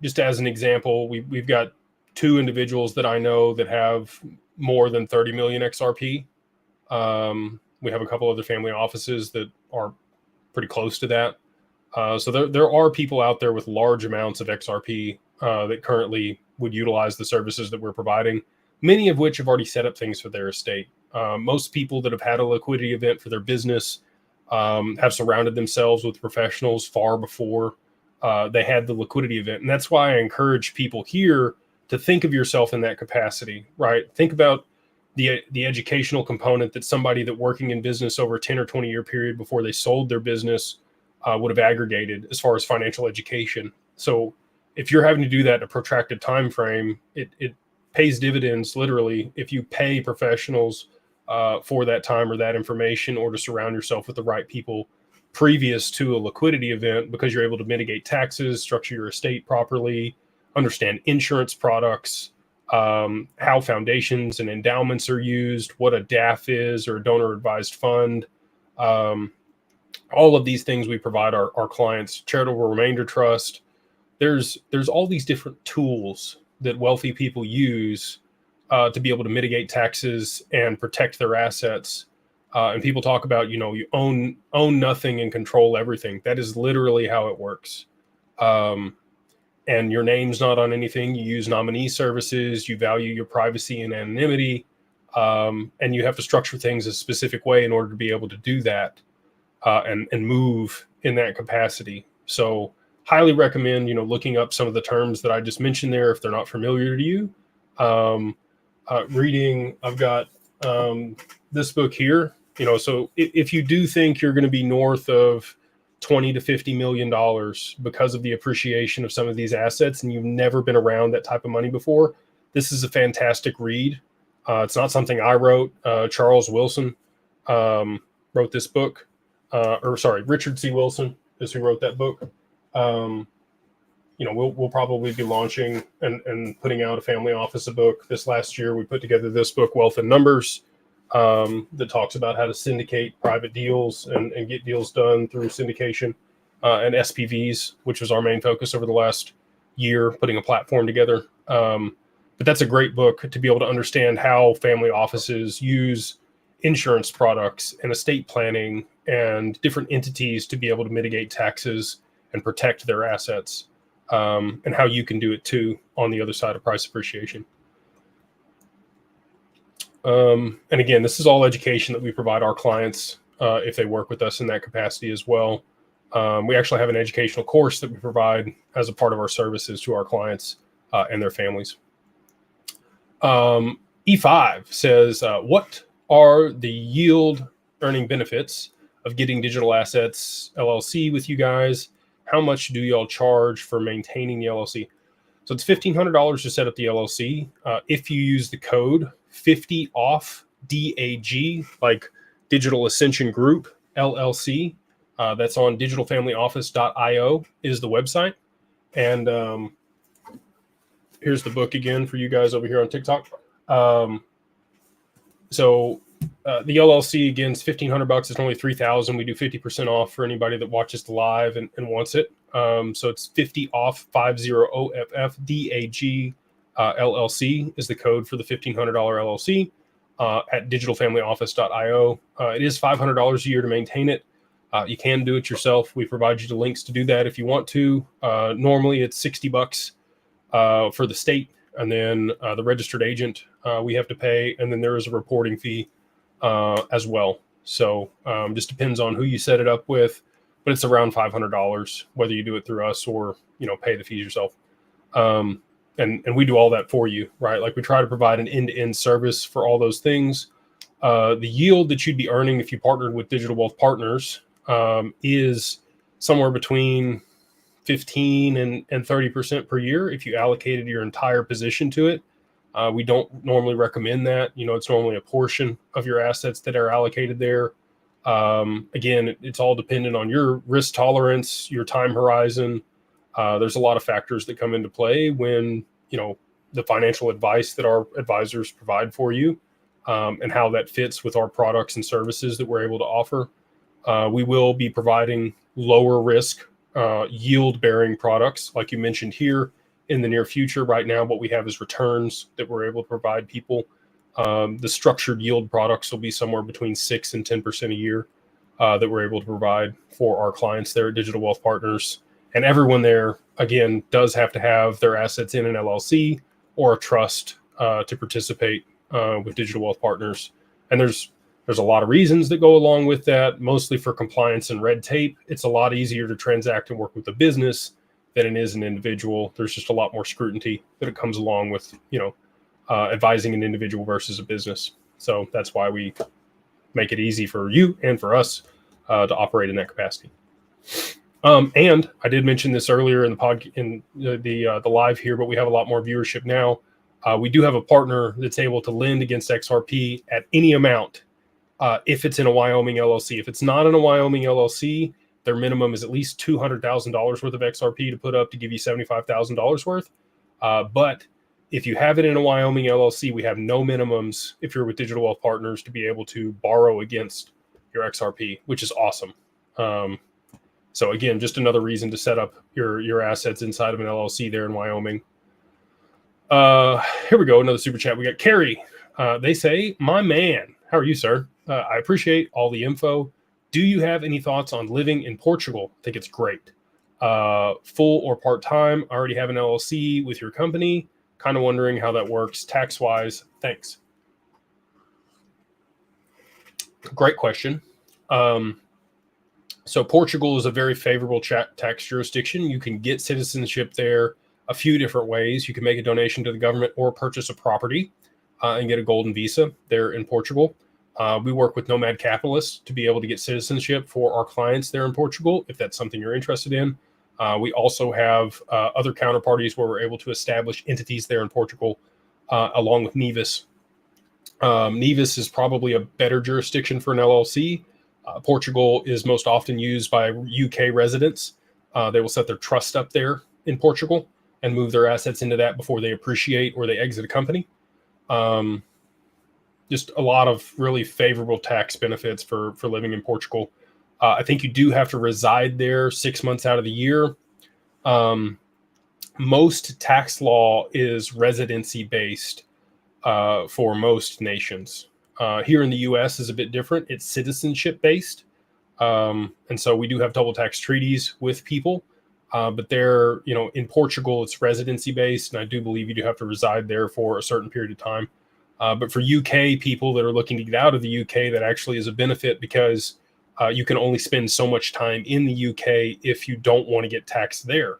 Just as an example, we've got 2 individuals that I know that have more than 30 million XRP. We have a couple other family offices that are pretty close to that. So there are people out there with large amounts of XRP that currently would utilize the services that we're providing, many of which have already set up things for their estate. Most people that have had a liquidity event for their business have surrounded themselves with professionals far before they had the liquidity event. And that's why I encourage people here to think of yourself in that capacity, right? Think about the educational component that somebody that working in business over a 10 or 20 year period before they sold their business would have aggregated as far as financial education. So if you're having to do that in a protracted time frame, it pays dividends literally if you pay professionals for that time or that information, or to surround yourself with the right people previous to a liquidity event, because you're able to mitigate taxes, structure your estate properly, understand insurance products, how foundations and endowments are used, what a DAF is, or a donor advised fund. All of these things we provide our clients. Charitable remainder trust. There's all these different tools that wealthy people use to be able to mitigate taxes and protect their assets. And people talk about, you own nothing and control everything. That is literally how it works. And your name's not on anything. You use nominee services. You value your privacy and anonymity. And you have to structure things a specific way in order to be able to do that and move in that capacity. So highly recommend, looking up some of the terms that I just mentioned there if they're not familiar to you. Reading, I've got this book here. So if you do think you're going to be north of $20 to $50 million because of the appreciation of some of these assets, and you've never been around that type of money before, this is a fantastic read. It's not something I wrote. Charles Wilson wrote this book. Richard C. Wilson is who wrote that book. We'll probably be launching and putting out a family office book. This last year, we put together this book, Wealth in Numbers, that talks about how to syndicate private deals and get deals done through syndication, and SPVs, which was our main focus over the last year, putting a platform together. But that's a great book to be able to understand how family offices use insurance products and estate planning and different entities to be able to mitigate taxes and protect their assets, and how you can do it too on the other side of price appreciation. And again, this is all education that we provide our clients if they work with us in that capacity as well. We actually have an educational course that we provide as a part of our services to our clients and their families. E5 says, what are the yield earning benefits of getting Digital Assets LLC with you guys? How much do y'all charge for maintaining the LLC? So it's $1,500 to set up the LLC. If you use the code 50OFF DAG, like Digital Ascension Group LLC, that's on digitalfamilyoffice.io is the website. And here's the book again for you guys over here on TikTok. The LLC again is $1,500. It's only $3,000. We do 50% off for anybody that watches the live and wants it. So it's 50OFF 50OFF DAG LLC is the code for the $1,500 LLC at digitalfamilyoffice.io. It is $500 a year to maintain it. You can do it yourself. We provide you the links to do that if you want to. Normally it's $60 for the state, and then the registered agent we have to pay, and then there is a reporting fee as well. So just depends on who you set it up with, but it's around $500 whether you do it through us or pay the fees yourself. And we do all that for you, right? Like we try to provide an end-to-end service for all those things. The yield that you'd be earning if you partnered with Digital Wealth Partners is somewhere between 15 and 30% per year if you allocated your entire position to it. We don't normally recommend that. It's normally a portion of your assets that are allocated there. Again, it's all dependent on your risk tolerance, your time horizon. There's a lot of factors that come into play when, the financial advice that our advisors provide for you, and how that fits with our products and services that we're able to offer. We will be providing lower risk, yield bearing products, like you mentioned here, in the near future. Right now, what we have is returns that we're able to provide people. The structured yield products will be somewhere between 6 and 10% a year, that we're able to provide for our clients there at Digital Wealth Partners. And everyone there, again, does have to have their assets in an LLC or a trust to participate with Digital Wealth Partners. And there's a lot of reasons that go along with that, mostly for compliance and red tape. It's a lot easier to transact and work with a business than it is an individual. There's just a lot more scrutiny that it comes along with, advising an individual versus a business. So that's why we make it easy for you and for us to operate in that capacity. And I did mention this earlier in the live here, but we have a lot more viewership now. We do have a partner that's able to lend against XRP at any amount, if it's in a Wyoming LLC. If it's not in a Wyoming LLC, their minimum is at least $200,000 worth of XRP to put up to give you $75,000 worth. But if you have it in a Wyoming LLC, we have no minimums if you're with Digital Wealth Partners to be able to borrow against your XRP, which is awesome. So again, just another reason to set up your assets inside of an LLC there in Wyoming. Here we go, another super chat. We got Carrie. They say, my man, how are you, sir? I appreciate all the info. Do you have any thoughts on living in Portugal? I think it's great. Full or part-time? I already have an LLC with your company. Kind of wondering how that works tax-wise. Thanks. Great question. So Portugal is a very favorable tax jurisdiction. You can get citizenship there a few different ways. You can make a donation to the government or purchase a property and get a golden visa there in Portugal. We work with nomad capitalists to be able to get citizenship for our clients there in Portugal, if that's something you're interested in. We also have other counterparties where we're able to establish entities there in Portugal, along with Nevis. Nevis is probably a better jurisdiction for an LLC. Portugal is most often used by UK residents. They will set their trust up there in Portugal and move their assets into that before they appreciate or they exit a company. Just a lot of really favorable tax benefits for living in Portugal. I think you do have to reside there 6 months out of the year. Most tax law is residency based for most nations. Here in the US is a bit different. It's citizenship based. And so we do have double tax treaties with people. But there, in Portugal, it's residency based. And I do believe you do have to reside there for a certain period of time. But for UK people that are looking to get out of the UK, that actually is a benefit because you can only spend so much time in the UK if you don't want to get taxed there.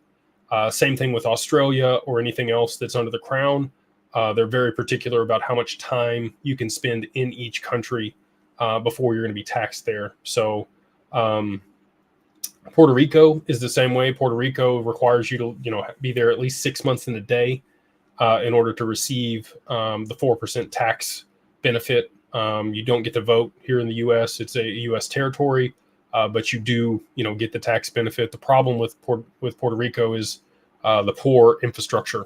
Same thing with Australia or anything else that's under the crown. They're very particular about how much time you can spend in each country before you're going to be taxed there. So Puerto Rico is the same way. Puerto Rico requires you to be there at least 6 months in a day in order to receive the 4% tax benefit. You don't get to vote here in the U.S. It's a U.S. territory, but you do get the tax benefit. The problem with Puerto Rico is the poor infrastructure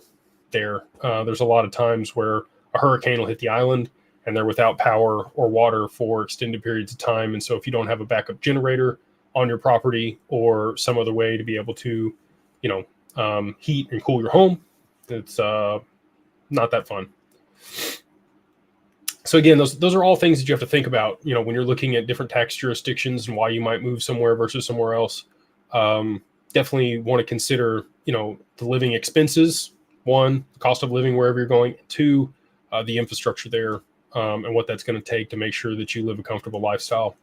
there. There's a lot of times where a hurricane will hit the island and they're without power or water for extended periods of time. And so if you don't have a backup generator on your property or some other way to be able to, heat and cool your home, it's not that fun. So again, those are all things that you have to think about, when you're looking at different tax jurisdictions and why you might move somewhere versus somewhere else. Definitely want to consider, the living expenses. One, the cost of living wherever you're going. Two, the infrastructure there and what that's going to take to make sure that you live a comfortable lifestyle.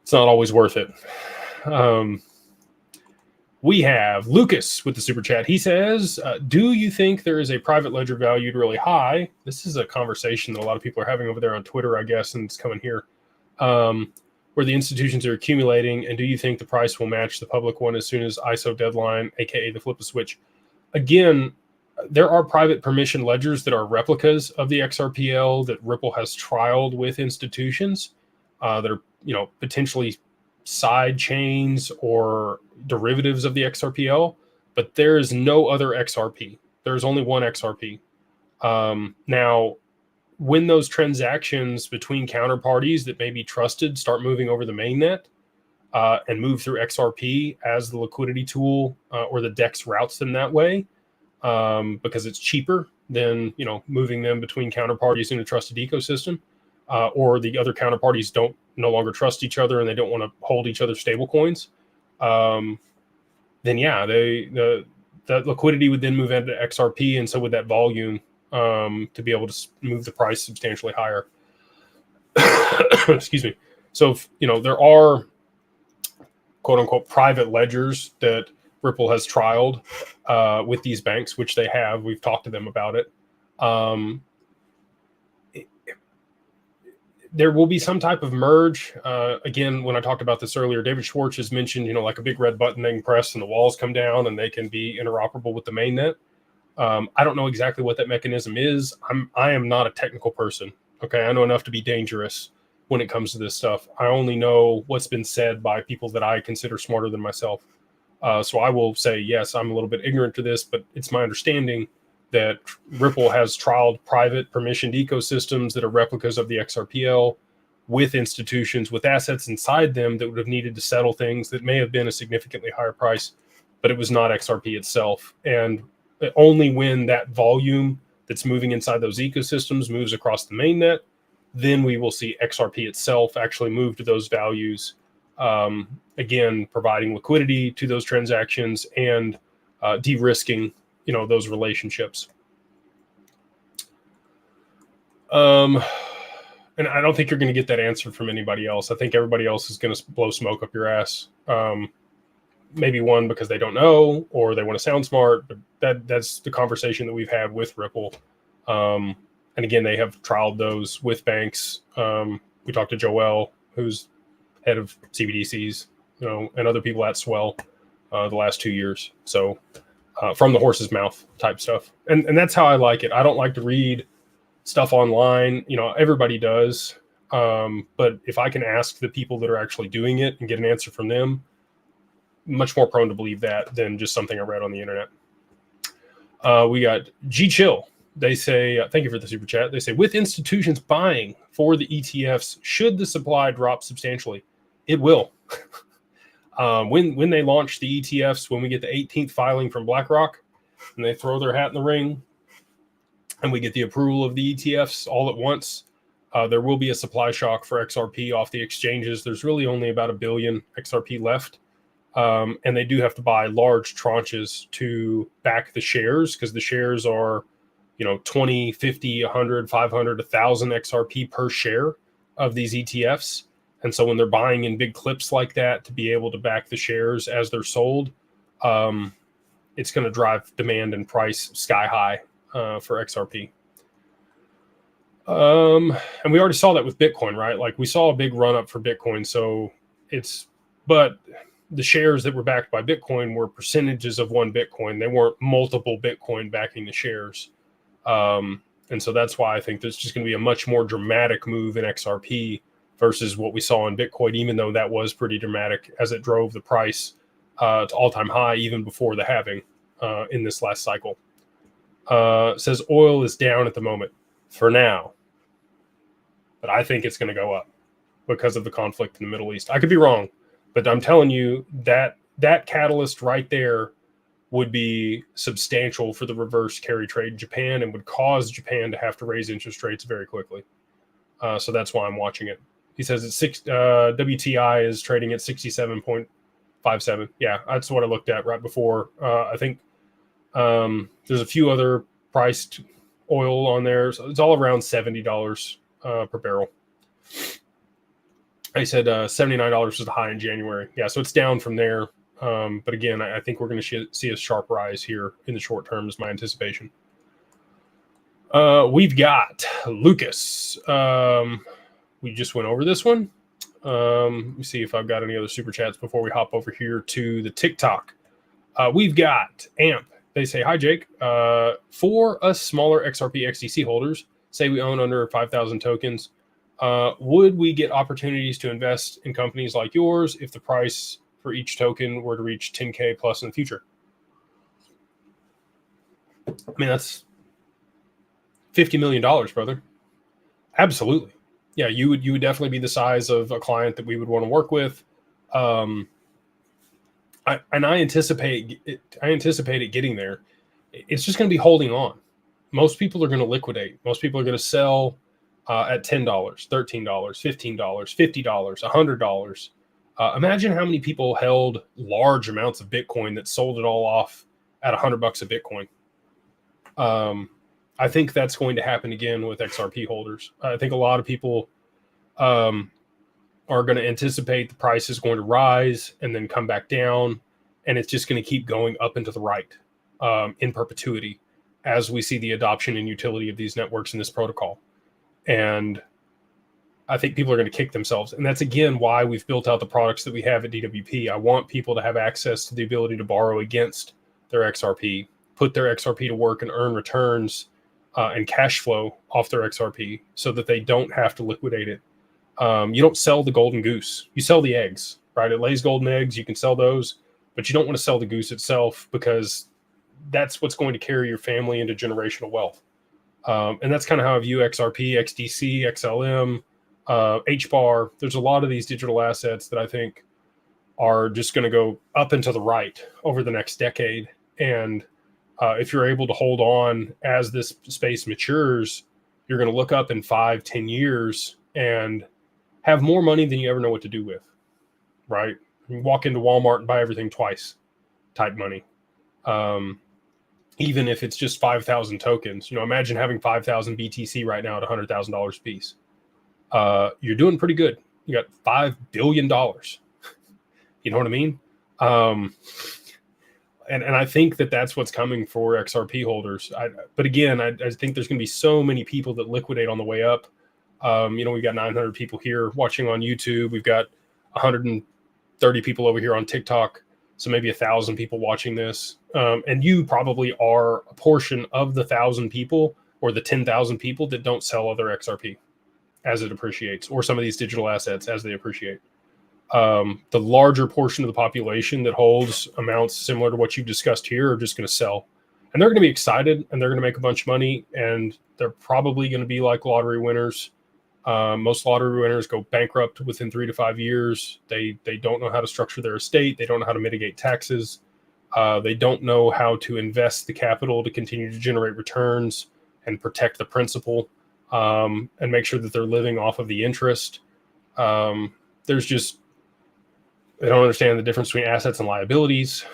It's not always worth it. We have Lucas with the super chat. He says, do you think there is a private ledger valued really high? This is a conversation that a lot of people are having over there on Twitter, I guess, and it's coming here, where the institutions are accumulating. And do you think the price will match the public one as soon as ISO deadline, aka the flip a switch? Again, there are private permission ledgers that are replicas of the XRPL that Ripple has trialed with institutions that are potentially side chains or derivatives of the XRPL, but there is no other XRP. There's only one XRP. Now, when those transactions between counterparties that may be trusted start moving over the mainnet and move through XRP as the liquidity tool, or the DEX routes them that way, because it's cheaper than moving them between counterparties in a trusted ecosystem, or the other counterparties no longer trust each other and they don't want to hold each other's stablecoins. Then yeah, that liquidity would then move into XRP, and so would that volume, to be able to move the price substantially higher. Excuse me. So there are quote unquote private ledgers that Ripple has trialed with these banks, which they have. We've talked to them about it. There will be some type of merge. Again, when I talked about this earlier, David Schwartz has mentioned, like a big red button they can press and the walls come down and they can be interoperable with the mainnet. I don't know exactly what that mechanism is. I am not a technical person. Okay, I know enough to be dangerous when it comes to this stuff. I only know what's been said by people that I consider smarter than myself. So I will say, yes, I'm a little bit ignorant to this, but it's my understanding that Ripple has trialed private permissioned ecosystems that are replicas of the XRPL with institutions with assets inside them that would have needed to settle things that may have been a significantly higher price, but it was not XRP itself. And only when that volume that's moving inside those ecosystems moves across the mainnet, then we will see XRP itself actually move to those values, again, providing liquidity to those transactions and de-risking those relationships. And I don't think you're going to get that answer from anybody else. I think everybody else is going to blow smoke up your ass. Maybe one, because they don't know, or they want to sound smart, but that's the conversation that we've had with Ripple. And again, they have trialed those with banks. We talked to Joel, who's head of CBDCs, and other people at Swell the last 2 years. So from the horse's mouth type stuff. And that's how I like it. I don't like to read stuff online. Everybody does. But if I can ask the people that are actually doing it and get an answer from them, much more prone to believe that than just something I read on the internet. We got G Chill. They say, thank you for the super chat. They say, with institutions buying for the ETFs, should the supply drop substantially? It will. When they launch the ETFs, when we get the 18th filing from BlackRock and they throw their hat in the ring and we get the approval of the ETFs all at once, there will be a supply shock for XRP off the exchanges. There's really only about 1 billion XRP left. And they do have to buy large tranches to back the shares, because the shares are, 20, 50, 100, 500, 1,000 XRP per share of these ETFs. And so when they're buying in big clips like that to be able to back the shares as they're sold, it's going to drive demand and price sky high for XRP. And we already saw that with Bitcoin, right? Like we saw a big run up for Bitcoin. So but the shares that were backed by Bitcoin were percentages of one Bitcoin. They weren't multiple Bitcoin backing the shares. And so that's why I think there's just going to be a much more dramatic move in XRP versus what we saw in Bitcoin, even though that was pretty dramatic as it drove the price to all-time high even before the halving in this last cycle. Says oil is down at the moment for now, but I think it's going to go up because of the conflict in the Middle East. I could be wrong, but I'm telling you that catalyst right there would be substantial for the reverse carry trade in Japan and would cause Japan to have to raise interest rates very quickly. So that's why I'm watching it. He says WTI is trading at 67.57. Yeah, that's what I looked at right before. I think there's a few other priced oil on there. So it's all around $70 per barrel. I said $79 was the high in January. Yeah, so it's down from there. But again, I think we're going to see a sharp rise here in the short term is my anticipation. We've got Lucas. We just went over this one. Let me see if I've got any other super chats before we hop over here to the TikTok. We've got AMP. They say, hi, Jake. For us smaller XRP XDC holders, say we own under 5,000 tokens, Would we get opportunities to invest in companies like yours if the price for each token were to reach 10K plus in the future? I mean, that's $50 million, brother. Absolutely. Yeah, you would definitely be the size of a client that we would want to work with. I anticipate it getting there. It's just going to be holding on. Most people are going to liquidate. Most people are going to sell at $10, $13, $15, $50, $100. Imagine how many people held large amounts of Bitcoin that sold it all off at $100 a Bitcoin. I think that's going to happen again with XRP holders. I think a lot of people are going to anticipate the price is going to rise and then come back down, and it's just going to keep going up and to the right in perpetuity as we see the adoption and utility of these networks and this protocol. And I think people are going to kick themselves. And that's, again, why we've built out the products that we have at DWP. I want people to have access to the ability to borrow against their XRP, put their XRP to work and earn returns and cash flow off their XRP so that they don't have to liquidate it. You don't sell the golden goose. You sell the eggs, right? It lays golden eggs. You can sell those, but you don't want to sell the goose itself because that's what's going to carry your family into generational wealth. And that's kind of how I view XRP, XDC, XLM, HBAR. There's a lot of these digital assets that I think are just going to go up and to the right over the next decade. And if you're able to hold on as this space matures, you're going to look up in 5-10 years and have more money than you ever know what to do with, right? You walk into Walmart and buy everything twice type money. Even if it's just 5,000 tokens, imagine having 5,000 BTC right now at $100,000 a piece. You're doing pretty good. You got $5 billion. You know what I mean? And I think that's what's coming for XRP holders. But again, I think there's going to be so many people that liquidate on the way up. We've got 900 people here watching on YouTube. We've got 130 people over here on TikTok. So maybe 1,000 people watching this. And you probably are a portion of the 1,000 people or the 10,000 people that don't sell other XRP as it appreciates, or some of these digital assets as they appreciate. The larger portion of the population that holds amounts similar to what you've discussed here are just going to sell. And they're going to be excited and they're going to make a bunch of money. And they're probably going to be like lottery winners. Most lottery winners go bankrupt within 3 to 5 years. They don't know how to structure their estate. They don't know how to mitigate taxes. They don't know how to invest the capital to continue to generate returns and protect the principal and make sure that they're living off of the interest. They don't understand the difference between assets and liabilities.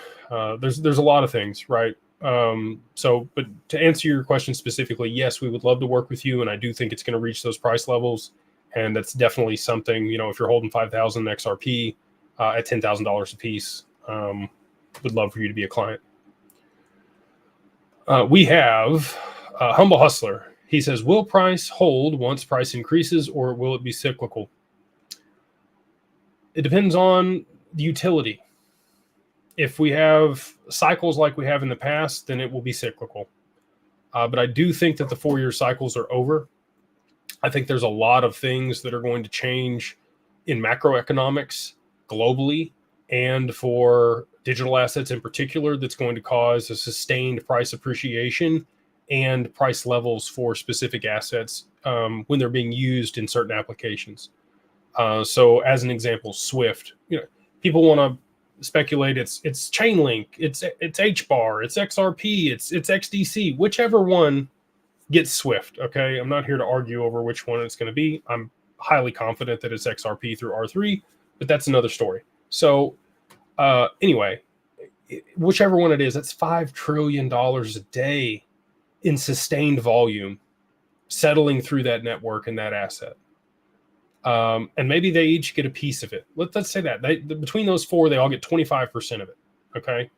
There's a lot of things, right? But to answer your question specifically, yes, we would love to work with you. And I do think it's going to reach those price levels. And that's definitely something, if you're holding 5,000 XRP at $10,000 a piece, would love for you to be a client. We have Humble Hustler. He says, will price hold once price increases or will it be cyclical? It depends on the utility. If we have cycles like we have in the past, then it will be cyclical. But I do think that the 4-year cycles are over. I think there's a lot of things that are going to change in macroeconomics globally and for digital assets in particular that's going to cause a sustained price appreciation and price levels for specific assets when they're being used in certain applications. So as an example, Swift, people want to speculate it's Chainlink, it's HBAR, it's XRP, it's XDC, whichever one gets Swift. Okay, I'm not here to argue over which one it's going to be. I'm highly confident that it's XRP through R3, but that's another story. So anyway, whichever one it is, that's $5 trillion a day in sustained volume settling through that network and that asset. And maybe they each get a piece of it. Let's say that between those four, they all get 25% of it. Okay.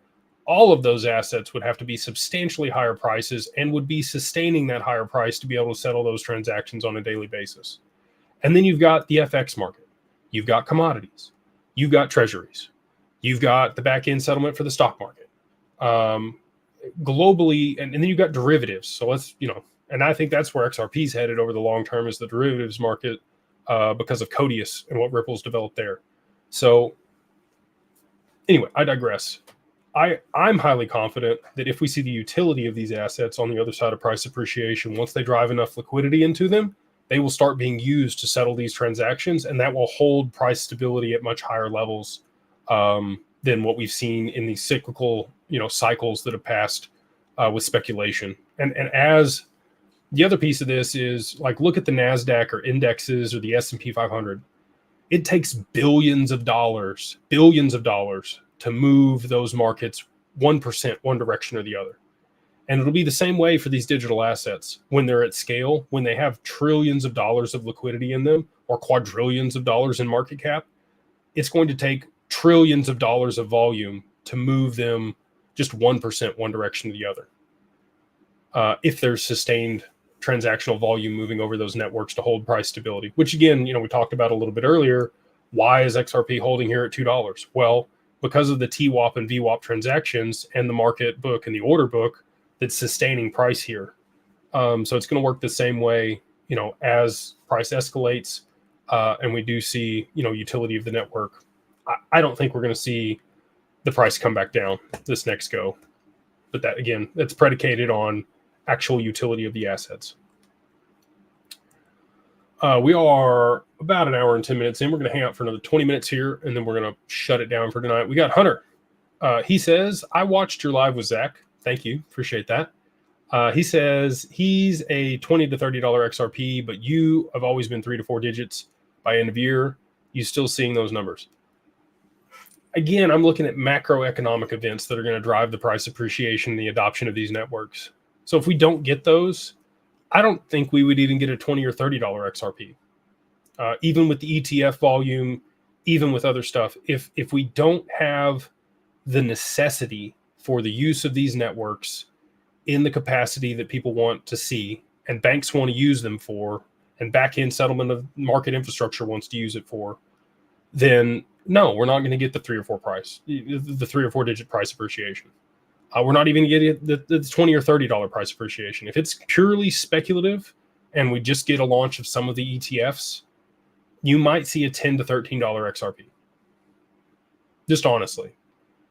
All of those assets would have to be substantially higher prices and would be sustaining that higher price to be able to settle those transactions on a daily basis. And then you've got the FX market. You've got commodities. You've got treasuries. You've got the back end settlement for the stock market. Globally, and then you've got derivatives. So and I think that's where XRP is headed over the long term, is the derivatives market. because of Codius and what Ripple's developed there. So anyway, I digress. I'm highly confident that if we see the utility of these assets on the other side of price appreciation, once they drive enough liquidity into them, they will start being used to settle these transactions, and that will hold price stability at much higher levels than what we've seen in these cyclical, cycles that have passed with speculation. And as the other piece of this is, like, look at the NASDAQ or indexes or the S&P 500. It takes billions of dollars to move those markets 1% one direction or the other. And it'll be the same way for these digital assets when they're at scale, when they have trillions of dollars of liquidity in them or quadrillions of dollars in market cap. It's going to take trillions of dollars of volume to move them just 1% one direction or the other. If there's sustained transactional volume moving over those networks to hold price stability, which again, we talked about a little bit earlier. Why is XRP holding here at $2? Well, because of the TWAP and VWAP transactions and the market book and the order book that's sustaining price here. So it's going to work the same way, as price escalates and we do see, utility of the network. I don't think we're going to see the price come back down this next go. But that, again, that's predicated on actual utility of the assets. We are about an hour and 10 minutes in. We're going to hang out for another 20 minutes here, and then we're going to shut it down for tonight. We got Hunter. He says, I watched your live with Zach. Thank you. Appreciate that. He says he's a $20 to $30 XRP, but you have always been 3 to 4 digits by end of year. You still seeing those numbers? Again, I'm looking at macroeconomic events that are going to drive the price appreciation and the adoption of these networks. So if we don't get those, I don't think we would even get a $20 or $30 XRP. Even with the ETF volume, even with other stuff, if we don't have the necessity for the use of these networks in the capacity that people want to see, and banks want to use them for, and back-end settlement of market infrastructure wants to use it for, then no, we're not going to get the 3 or 4 price, the 3 or 4 digit price appreciation. We're not even going to get the $20 or $30 price appreciation. If it's purely speculative and we just get a launch of some of the ETFs, you might see a $10 to $13 XRP. Just honestly.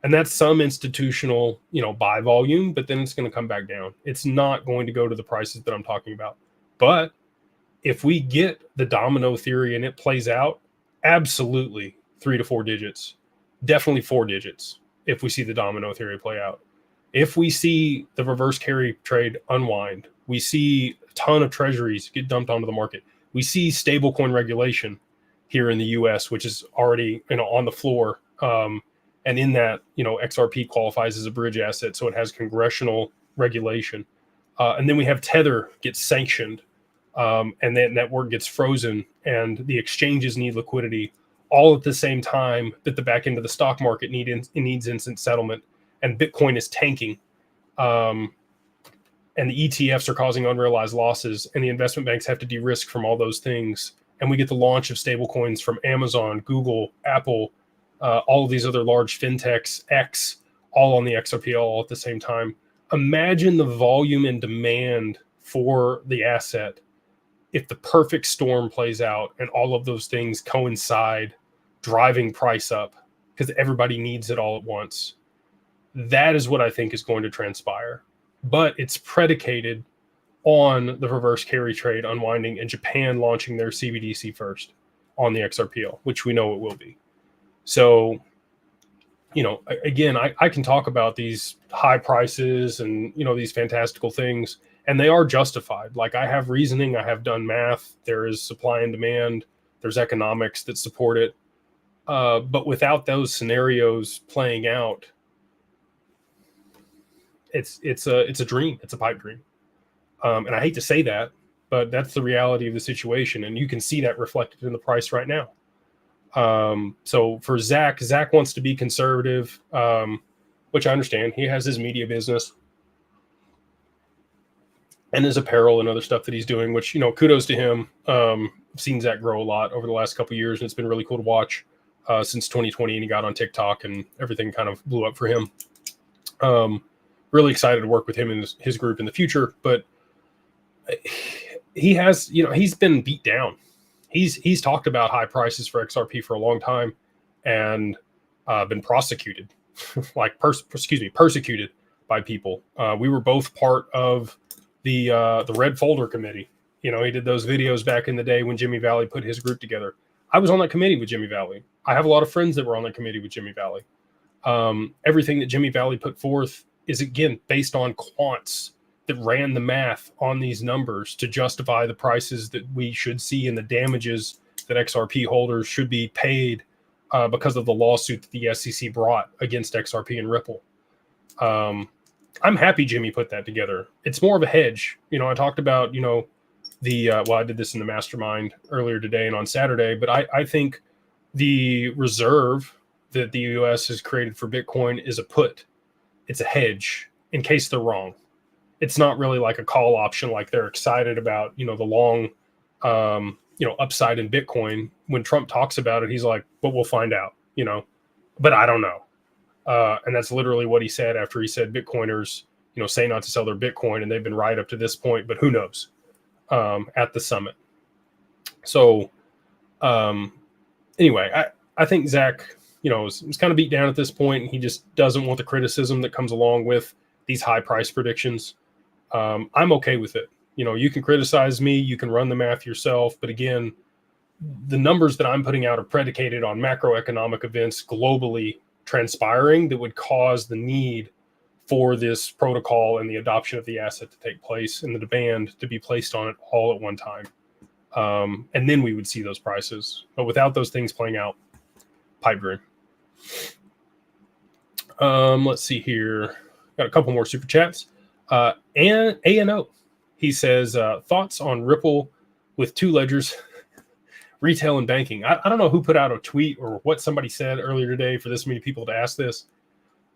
And that's some institutional, buy volume, but then it's going to come back down. It's not going to go to the prices that I'm talking about. But if we get the domino theory and it plays out, absolutely 3 to 4 digits, definitely 4 digits if we see the domino theory play out. If we see the reverse carry trade unwind, we see a ton of treasuries get dumped onto the market. We see stablecoin regulation here in the US, which is already on the floor. And in that, XRP qualifies as a bridge asset, so it has congressional regulation. And then we have Tether gets sanctioned, and that network gets frozen, and the exchanges need liquidity, all at the same time that the back end of the stock market needs instant settlement, and Bitcoin is tanking, and the ETFs are causing unrealized losses, and the investment banks have to de-risk from all those things. And we get the launch of stablecoins from Amazon, Google, Apple, all of these other large fintechs, X, all on the XRP all at the same time. Imagine the volume and demand for the asset if the perfect storm plays out and all of those things coincide, driving price up because everybody needs it all at once. That is what I think is going to transpire. But it's predicated on the reverse carry trade unwinding and Japan launching their CBDC first on the XRPL, which we know it will be. So, again, I can talk about these high prices and, these fantastical things, and they are justified. Like, I have reasoning, I have done math, there is supply and demand, there's economics that support it. But without those scenarios playing out, it's a dream. It's a pipe dream. And I hate to say that, but that's the reality of the situation. And you can see that reflected in the price right now. So for Zach wants to be conservative, which I understand. He has his media business and his apparel and other stuff that he's doing, which, kudos to him. I've seen Zach grow a lot over the last couple of years, and it's been really cool to watch since 2020, and he got on TikTok and everything kind of blew up for him. Really excited to work with him and his group in the future, but he has, he's been beat down. he's talked about high prices for XRP for a long time, and been prosecuted, persecuted by people. We were both part of the Red Folder Committee. He did those videos back in the day when Jimmy Valley put his group together. I was on that committee with Jimmy Valley. I have a lot of friends that were on that committee with Jimmy Valley. Everything that Jimmy Valley put forth is, again, based on quants that ran the math on these numbers to justify the prices that we should see and the damages that XRP holders should be paid because of the lawsuit that the SEC brought against XRP and Ripple. I'm happy Jimmy put that together. It's more of a hedge. I talked about, I did this in the mastermind earlier today and on Saturday, but I think the reserve that the US has created for Bitcoin is a put. It's a hedge in case they're wrong. It's not really like a call option, like they're excited about, the long, upside in Bitcoin. When Trump talks about it, he's like, but we'll find out, but I don't know. And that's literally what he said after he said Bitcoiners, say not to sell their Bitcoin, and they've been right up to this point, but who knows, at the summit. So anyway, I think Zach, was kind of beat down at this point, and he just doesn't want the criticism that comes along with these high price predictions. I'm okay with it. You can criticize me, you can run the math yourself, but again, the numbers that I'm putting out are predicated on macroeconomic events globally transpiring that would cause the need for this protocol and the adoption of the asset to take place and the demand to be placed on it all at one time. And then we would see those prices. But without those things playing out, pipe dream. Let's see here. Got a couple more super chats. And ANO, he says, thoughts on Ripple with two ledgers, retail and banking. I don't know who put out a tweet or what somebody said earlier today for this many people to ask this.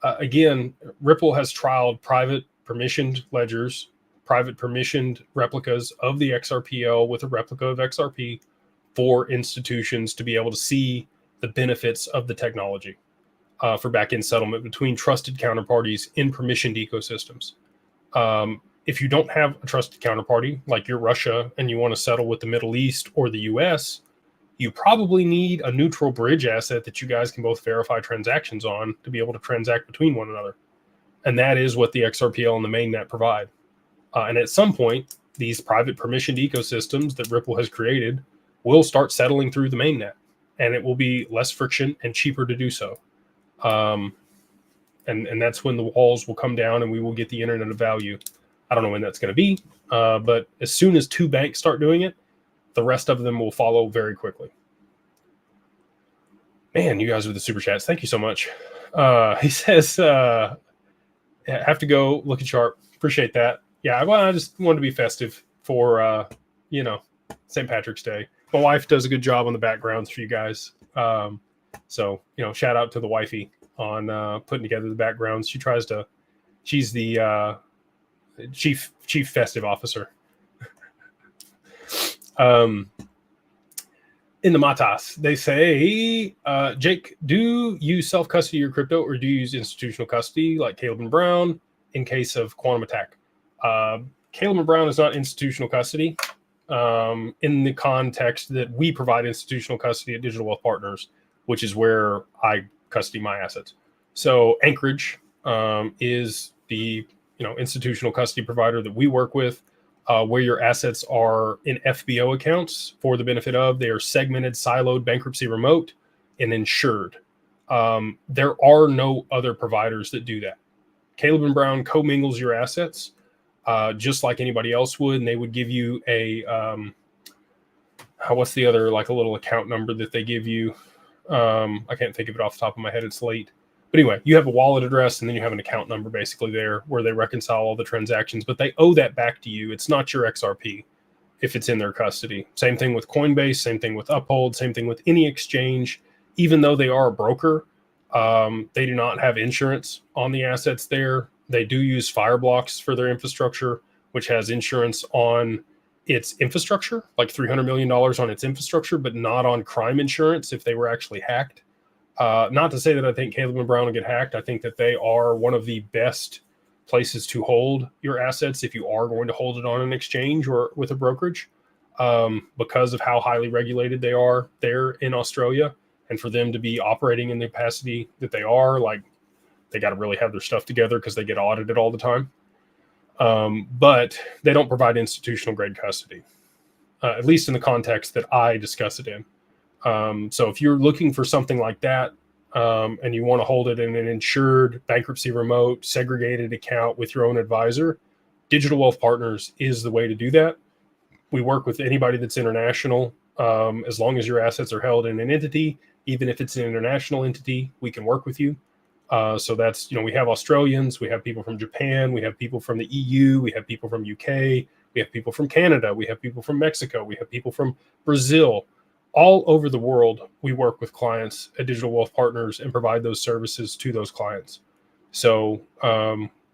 Again, Ripple has trialed private permissioned ledgers, private permissioned replicas of the XRPL with a replica of XRP for institutions to be able to see the benefits of the technology for back-end settlement between trusted counterparties in permissioned ecosystems. If you don't have a trusted counterparty, like you're Russia and you want to settle with the Middle East or the US, you probably need a neutral bridge asset that you guys can both verify transactions on to be able to transact between one another. And that is what the XRPL and the mainnet provide. And at some point, these private permissioned ecosystems that Ripple has created will start settling through the mainnet, and it will be less friction and cheaper to do so. And that's when the walls will come down and we will get the internet of value. I don't know when that's going to be, but as soon as two banks start doing it, the rest of them will follow very quickly. Man, you guys with the super chats, thank you so much. He says, have to go look at Sharp. Appreciate that. Yeah, well, I just wanted to be festive for, St. Patrick's Day. My wife does a good job on the backgrounds for you guys. So, shout out to the wifey on putting together the backgrounds. She's the chief festive officer. In the Matas, they say, Jake, do you self-custody your crypto or do you use institutional custody like Caleb and Brown in case of quantum attack? Caleb and Brown is not institutional custody in the context that we provide institutional custody at Digital Wealth Partners, which is where I custody my assets. So Anchorage is the institutional custody provider that we work with, where your assets are in FBO accounts for the benefit of. They are segmented, siloed, bankruptcy remote, and insured. There are no other providers that do that. Caleb and Brown commingles your assets just like anybody else would, and they would give you a what's the other, like a little account number that they give you? I can't think of it off the top of my head. It's late. But anyway, you have a wallet address and then you have an account number basically there where they reconcile all the transactions, but they owe that back to you. It's not your XRP if it's in their custody. Same thing with Coinbase, same thing with Uphold, same thing with any exchange. Even though they are a broker, they do not have insurance on the assets there. They do use Fireblocks for their infrastructure, which has insurance on its infrastructure, like $300 million on its infrastructure, but not on crime insurance if they were actually hacked. Not to say that I think Caleb and Brown will get hacked. I think that they are one of the best places to hold your assets if you are going to hold it on an exchange or with a brokerage. because of how highly regulated they are there in Australia. And for them to be operating in the capacity that they are, like, they got to really have their stuff together because they get audited all the time. But they don't provide institutional grade custody, at least in the context that I discuss it in. So if you're looking for something like that, and you want to hold it in an insured, bankruptcy remote, segregated account with your own advisor, Digital Wealth Partners is the way to do that. We work with anybody that's international. As long as your assets are held in an entity, even if it's an international entity, we can work with you. So that's, we have Australians, we have people from Japan, we have people from the EU, we have people from UK, we have people from Canada, we have people from Mexico, we have people from Brazil. All over the world, we work with clients at Digital Wealth Partners and provide those services to those clients. So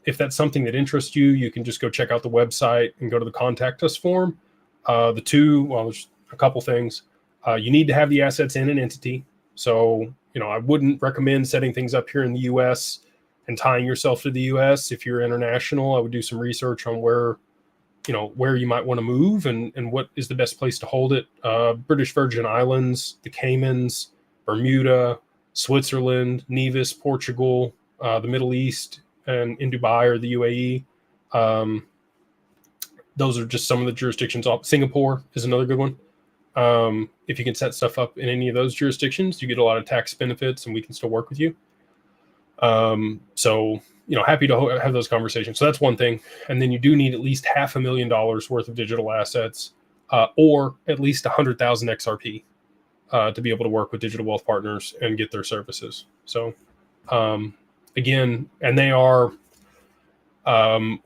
if that's something that interests you, you can just go check out the website and go to the contact us form. There's a couple things. You need to have the assets in an entity. So, I wouldn't recommend setting things up here in the US and tying yourself to the US. If you're international, I would do some research on where you might want to move and what is the best place to hold it. British Virgin Islands, the Caymans, Bermuda, Switzerland, Nevis, Portugal, the Middle East, and in Dubai or the UAE. Those are just some of the jurisdictions. Singapore is another good one. If you can set stuff up in any of those jurisdictions, you get a lot of tax benefits and we can still work with you. So, happy to have those conversations. So that's one thing. And then you do need at least $500,000 worth of digital assets, or at least 100,000 XRP, to be able to work with Digital Wealth Partners and get their services. So, again, and they are,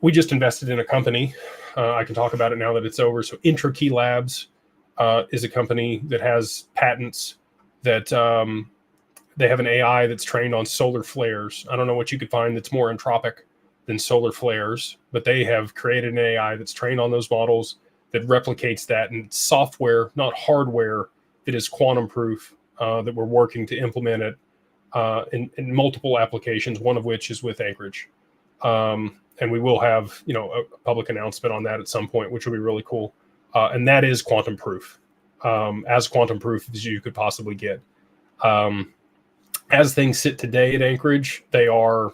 we just invested in a company. I can talk about it now that it's over. So IntraKey Labs is a company that has patents that they have an AI that's trained on solar flares. I don't know what you could find that's more entropic than solar flares, but they have created an AI that's trained on those models that replicates that, and software, not hardware, that is quantum proof, that we're working to implement it in multiple applications, one of which is with Anchorage. And we will have, a public announcement on that at some point, which will be really cool. And that is quantum proof, as quantum proof as you could possibly get. As things sit today at Anchorage, they are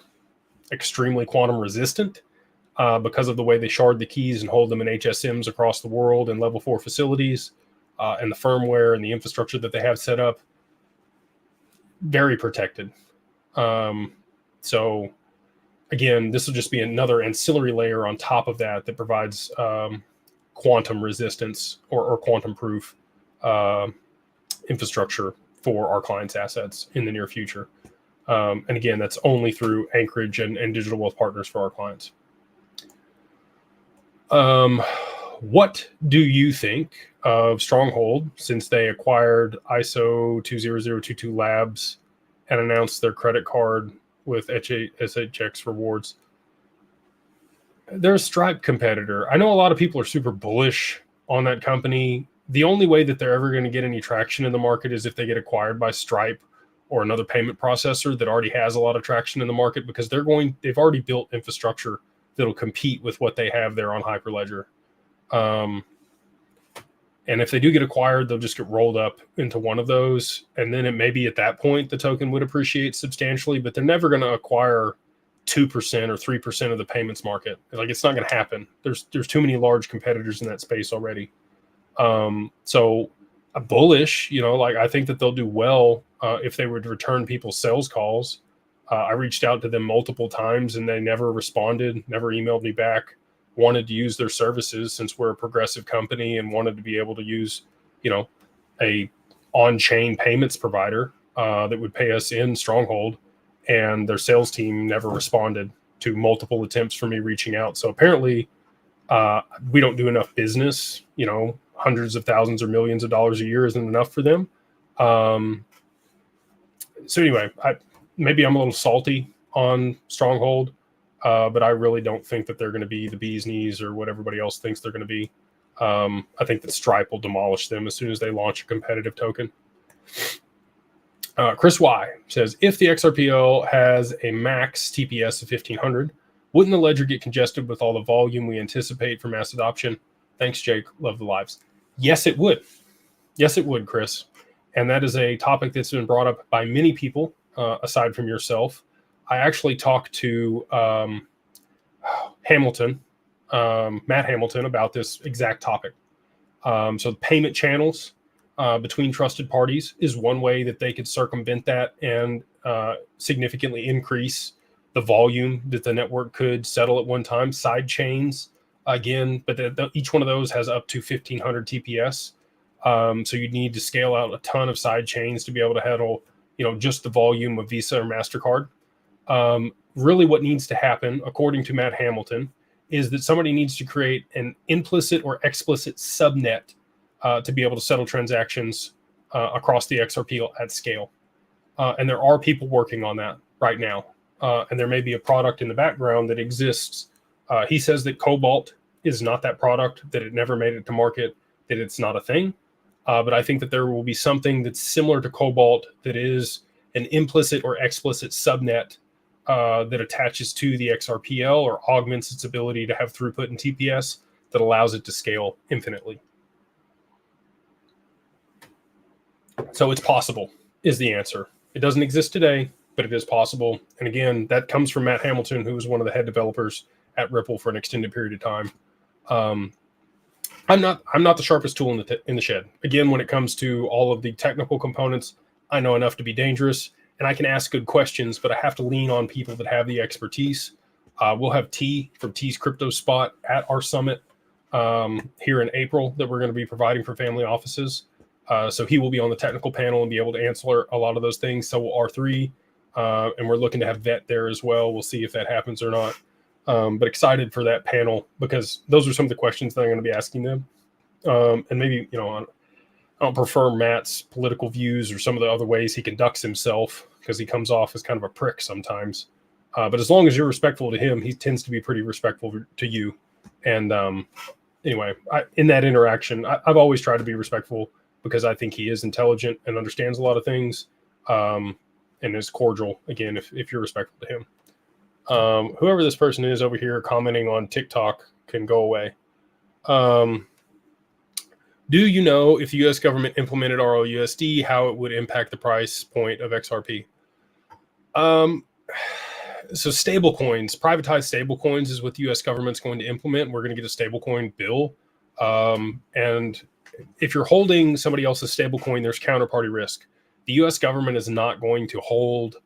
extremely quantum resistant because of the way they shard the keys and hold them in HSMs across the world in level 4 facilities, and the firmware and the infrastructure that they have set up. Very protected. So again, this will just be another ancillary layer on top of that provides quantum resistance or quantum proof infrastructure for our clients' assets in the near future. And again, that's only through Anchorage and Digital Wealth Partners for our clients. What do you think of Stronghold since they acquired ISO 20022 Labs and announced their credit card with SHX rewards? They're a Stripe competitor. I know a lot of people are super bullish on that company. The only way that they're ever going to get any traction in the market is if they get acquired by Stripe or another payment processor that already has a lot of traction in the market, because they've already built infrastructure that'll compete with what they have there on Hyperledger. And if they do get acquired, they'll just get rolled up into one of those. And then it may be at that point the token would appreciate substantially, but they're never going to acquire 2% or 3% of the payments market. Like, it's not going to happen. There's too many large competitors in that space already. So I'm bullish, I think that they'll do well if they would return people's sales calls. I reached out to them multiple times and they never responded, never emailed me back, wanted to use their services since we're a progressive company and wanted to be able to use, a on-chain payments provider that would pay us in Stronghold. And their sales team never responded to multiple attempts for me reaching out. So apparently we don't do enough business, hundreds of thousands or millions of dollars a year isn't enough for them. So anyway, maybe I'm a little salty on Stronghold, but I really don't think that they're going to be the bee's knees or what everybody else thinks they're going to be. I think that Stripe will demolish them as soon as they launch a competitive token. Chris Y says, if the XRPL has a max TPS of 1500, wouldn't the ledger get congested with all the volume we anticipate for mass adoption? Thanks, Jake. Love the lives. Yes, it would. Yes, it would, Chris. And that is a topic that's been brought up by many people, aside from yourself. I actually talked to Hamilton, Matt Hamilton, about this exact topic. So the payment channels between trusted parties is one way that they could circumvent that and significantly increase the volume that the network could settle at one time. Side chains, again, but each one of those has up to 1,500 TPS. So you'd need to scale out a ton of side chains to be able to handle, just the volume of Visa or MasterCard. Really what needs to happen, according to Matt Hamilton, is that somebody needs to create an implicit or explicit subnet to be able to settle transactions across the XRP at scale. And there are people working on that right now. And there may be a product in the background that exists. He says that Cobalt is not that product, that it never made it to market, that it's not a thing. But I think that there will be something that's similar to Cobalt that is an implicit or explicit subnet that attaches to the XRPL or augments its ability to have throughput and TPS that allows it to scale infinitely. So it's possible is the answer. It doesn't exist today, but it is possible. And again, that comes from Matt Hamilton, who was one of the head developers at Ripple for an extended period of time. I'm not the sharpest tool in the shed. Again, when it comes to all of the technical components, I know enough to be dangerous, and I can ask good questions, but I have to lean on people that have the expertise. We'll have T from T's Crypto Spot at our summit here in April that we're going to be providing for family offices. So he will be on the technical panel and be able to answer a lot of those things. So will R3, and we're looking to have Vet there as well. We'll see if that happens or not. But excited for that panel because those are some of the questions that I'm going to be asking them. And maybe, I don't prefer Matt's political views or some of the other ways he conducts himself because he comes off as kind of a prick sometimes. But as long as you're respectful to him, he tends to be pretty respectful to you. And anyway, in that interaction, I've always tried to be respectful because I think he is intelligent and understands a lot of things and is cordial, again, if you're respectful to him. Whoever this person is over here commenting on TikTok can go away. Do you know if the U.S. government implemented ROUSD, how it would impact the price point of XRP? So stablecoins, privatized stablecoins is what the U.S. government's going to implement. We're going to get a stablecoin bill. And if you're holding somebody else's stablecoin, there's counterparty risk. The U.S. government is not going to hold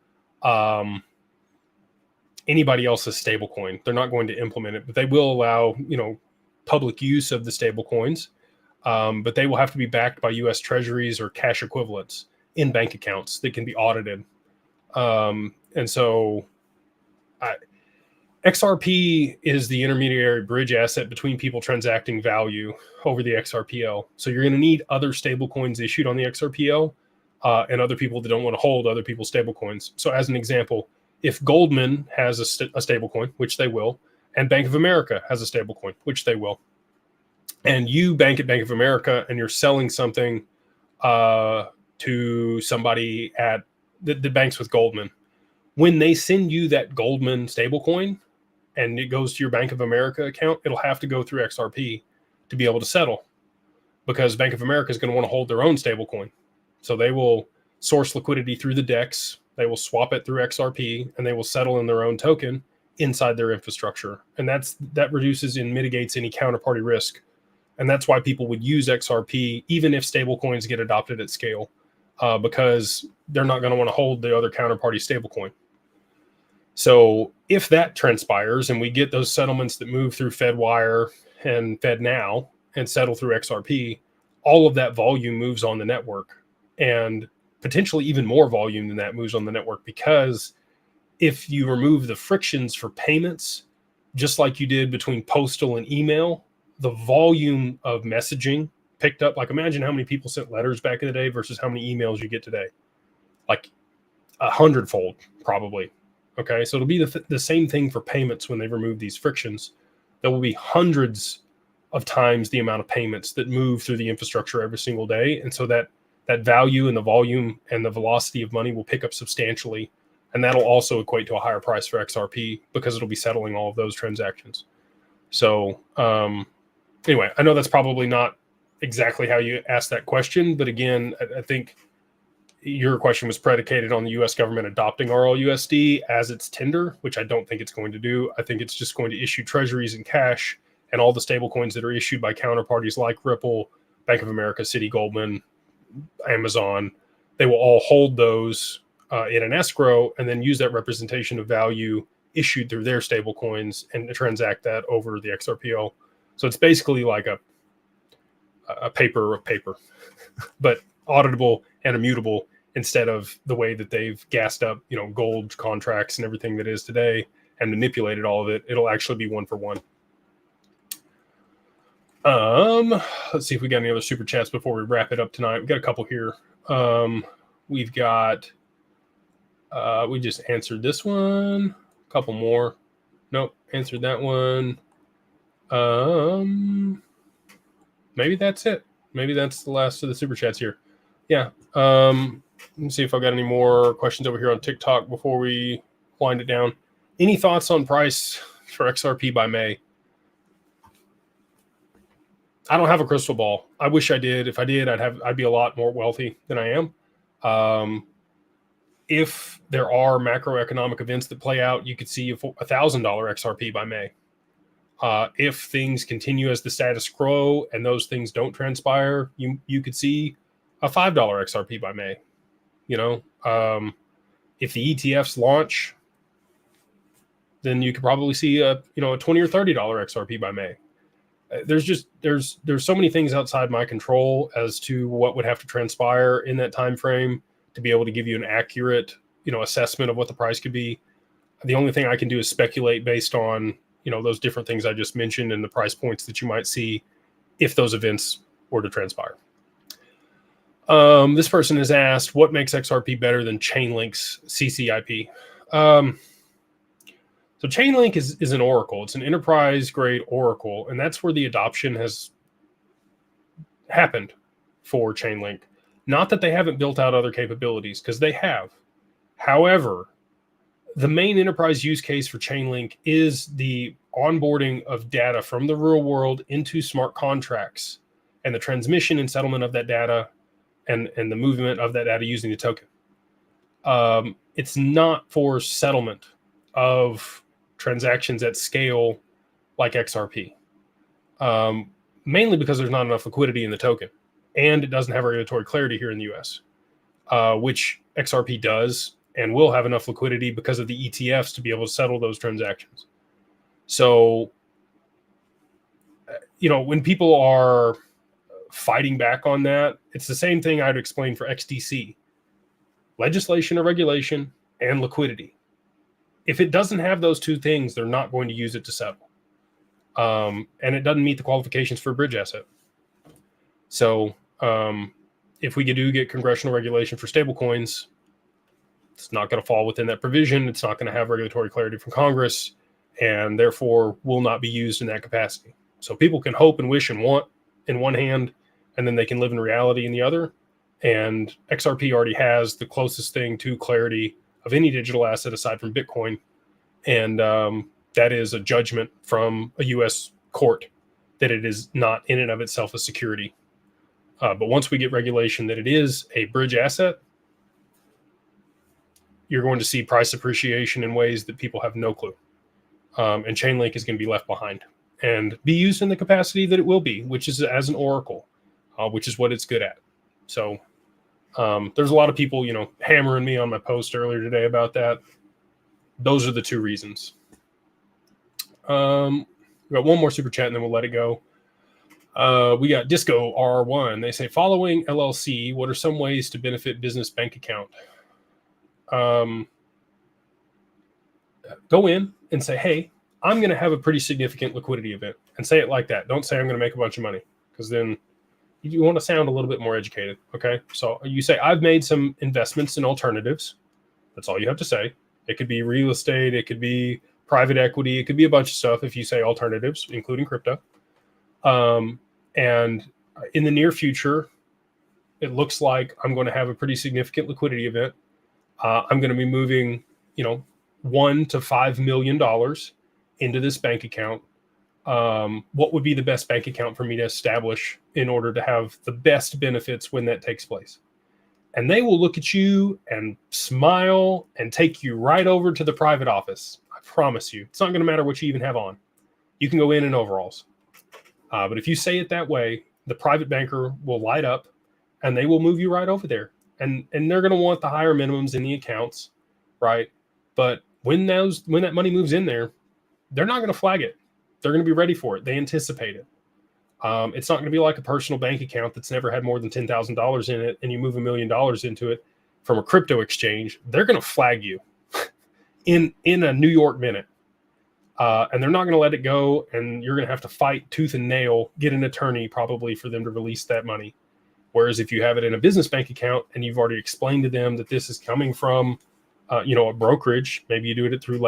anybody else's stablecoin. They're not going to implement it, but they will allow, public use of the stablecoins. But they will have to be backed by U.S. treasuries or cash equivalents in bank accounts that can be audited. And so XRP is the intermediary bridge asset between people transacting value over the XRPL. So you're going to need other stablecoins issued on the XRPL and other people that don't want to hold other people's stablecoins. So as an example, if Goldman has a stablecoin, which they will, and Bank of America has a stablecoin, which they will, and you bank at Bank of America and you're selling something to somebody at the banks with Goldman, when they send you that Goldman stablecoin and it goes to your Bank of America account, it'll have to go through XRP to be able to settle because Bank of America is going to want to hold their own stablecoin. So they will source liquidity through the DEX, they will swap it through XRP, and they will settle in their own token inside their infrastructure. And that reduces and mitigates any counterparty risk. And that's why people would use XRP, even if stablecoins get adopted at scale, because they're not going to want to hold the other counterparty stablecoin. So if that transpires and we get those settlements that move through FedWire and FedNow and settle through XRP, all of that volume moves on the network, and potentially even more volume than that moves on the network, because if you remove the frictions for payments, just like you did between postal and email, the volume of messaging picked up. Like imagine how many people sent letters back in the day versus how many emails you get today. Like 100-fold probably. Okay, so it'll be the same thing for payments when they remove these frictions. There will be hundreds of times the amount of payments that move through the infrastructure every single day. And so that value and the volume and the velocity of money will pick up substantially. And that'll also equate to a higher price for XRP because it'll be settling all of those transactions. So anyway, I know that's probably not exactly how you asked that question. But again, I think your question was predicated on the U.S. government adopting RLUSD as its tender, which I don't think it's going to do. I think it's just going to issue treasuries and cash, and all the stable coins that are issued by counterparties like Ripple, Bank of America, Citi, Goldman, Amazon, they will all hold those in an escrow and then use that representation of value issued through their stable coins and transact that over the XRPO. So it's basically like a paper of paper, but auditable and immutable instead of the way that they've gassed up, gold contracts and everything that is today and manipulated all of it. It'll actually be one for one. Let's see if we got any other super chats before we wrap it up tonight. We've got a couple here. We've got, we just answered this one. A couple more. Nope, answered that one. Maybe that's it. Maybe that's the last of the super chats here. Yeah. Let me see if I've got any more questions over here on TikTok before we wind it down. Any thoughts on price for XRP by May? I don't have a crystal ball. I wish I did. If I did, I'd be a lot more wealthy than I am. If there are macroeconomic events that play out, you could see a $1,000 XRP by May. If things continue as the status quo and those things don't transpire, you could see a $5 XRP by May. If the ETFs launch, then you could probably see a $20 or $30 XRP by May. There's so many things outside my control as to what would have to transpire in that time frame to be able to give you an accurate assessment of what the price could be. The only thing I can do is speculate based on those different things I just mentioned and the price points that you might see if those events were to transpire. This person has asked, what makes XRP better than Chainlink's CCIP? So Chainlink is an oracle. It's an enterprise-grade oracle, and that's where the adoption has happened for Chainlink. Not that they haven't built out other capabilities, because they have. However, the main enterprise use case for Chainlink is the onboarding of data from the real world into smart contracts and the transmission and settlement of that data and the movement of that data using the token. It's not for settlement of transactions at scale like XRP, mainly because there's not enough liquidity in the token and it doesn't have regulatory clarity here in the US, which XRP does and will have enough liquidity because of the ETFs to be able to settle those transactions. So, when people are fighting back on that, it's the same thing I'd explain for XDC. Legislation or regulation and liquidity. If it doesn't have those two things, they're not going to use it to settle. And it doesn't meet the qualifications for a bridge asset. So if we do get congressional regulation for stablecoins, it's not going to fall within that provision. It's not going to have regulatory clarity from Congress, and therefore will not be used in that capacity. So people can hope and wish and want in one hand, and then they can live in reality in the other. And XRP already has the closest thing to clarity of any digital asset aside from Bitcoin. And that is a judgment from a U.S. court that it is not in and of itself a security. But once we get regulation that it is a bridge asset, you're going to see price appreciation in ways that people have no clue. And Chainlink is going to be left behind and be used in the capacity that it will be, which is as an oracle, which is what it's good at. So there's a lot of people, hammering me on my post earlier today about that. Those are the two reasons. We got one more super chat and then we'll let it go. We got Disco R1. They say, following LLC, what are some ways to benefit business bank account? Go in and say, hey, I'm going to have a pretty significant liquidity event, and say it like that. Don't say I'm going to make a bunch of money, because then you want to sound a little bit more educated. Okay. So you say, I've made some investments in alternatives. That's all you have to say. It could be real estate. It could be private equity. It could be a bunch of stuff. If you say alternatives, including crypto. And in the near future, it looks like I'm going to have a pretty significant liquidity event. I'm going to be moving, $1 to $5 million into this bank account. what would be the best bank account for me to establish in order to have the best benefits when that takes place. And they will look at you and smile and take you right over to the private office. I promise you. It's not going to matter what you even have on. You can go in overalls. But if you say it that way, the private banker will light up and they will move you right over there. And they're going to want the higher minimums in the accounts, right? But when that money moves in there, they're not going to flag it. They're going to be ready for it. They anticipate it. It's not going to be like a personal bank account that's never had more than $10,000 in it, and you move $1 million into it from a crypto exchange. They're going to flag you in a New York minute, and they're not going to let it go. And you're going to have to fight tooth and nail, get an attorney probably for them to release that money. Whereas if you have it in a business bank account and you've already explained to them that this is coming from, a brokerage, maybe you do it through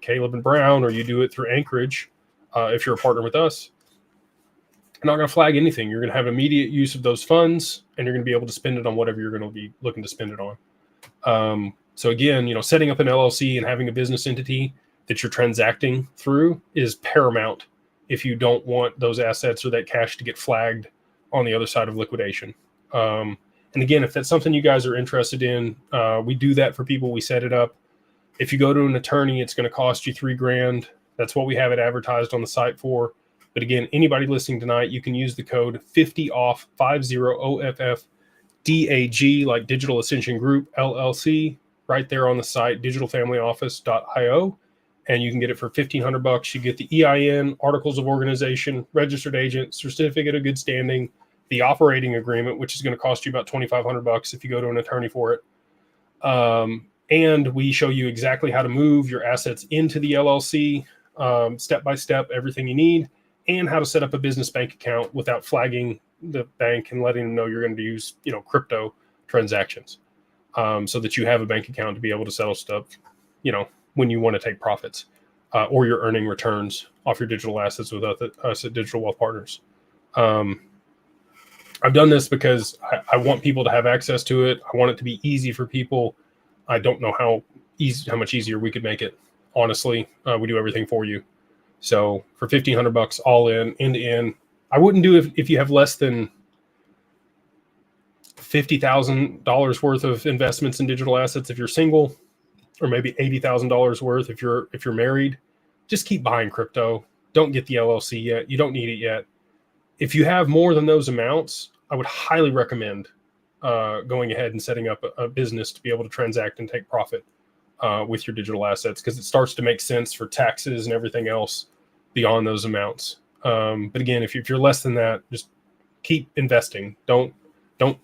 Caleb and Brown, or you do it through Anchorage. If you're a partner with us, you're not going to flag anything. You're going to have immediate use of those funds, and you're going to be able to spend it on whatever you're going to be looking to spend it on. So again, setting up an LLC and having a business entity that you're transacting through is paramount if you don't want those assets or that cash to get flagged on the other side of liquidation. And again, if that's something you guys are interested in, we do that for people. We set it up. If you go to an attorney, it's going to cost you $3,000. That's what we have it advertised on the site for. But again, anybody listening tonight, you can use the code 50OFF, 50OFF, DAG, like Digital Ascension Group, LLC, right there on the site, digitalfamilyoffice.io. And you can get it for $1,500. You get the EIN, articles of organization, registered agent, certificate of good standing, the operating agreement, which is going to cost you about $2,500 if you go to an attorney for it. And we show you exactly how to move your assets into the LLC, step by step, everything you need, and how to set up a business bank account without flagging the bank and letting them know you're going to use, crypto transactions, so that you have a bank account to be able to settle stuff, when you want to take profits, or you're earning returns off your digital assets with us at Digital Wealth Partners. I've done this because I want people to have access to it. I want it to be easy for people. I don't know how much easier we could make it. Honestly, we do everything for you. So for $1,500 all in, end to end, I wouldn't do if you have less than $50,000 worth of investments in digital assets if you're single, or maybe $80,000 worth if you're married. Just keep buying crypto. Don't get the LLC yet. You don't need it yet. If you have more than those amounts, I would highly recommend going ahead and setting up a business to be able to transact and take profit with your digital assets, because it starts to make sense for taxes and everything else beyond those amounts. But again, if you're less than that, just keep investing. Don't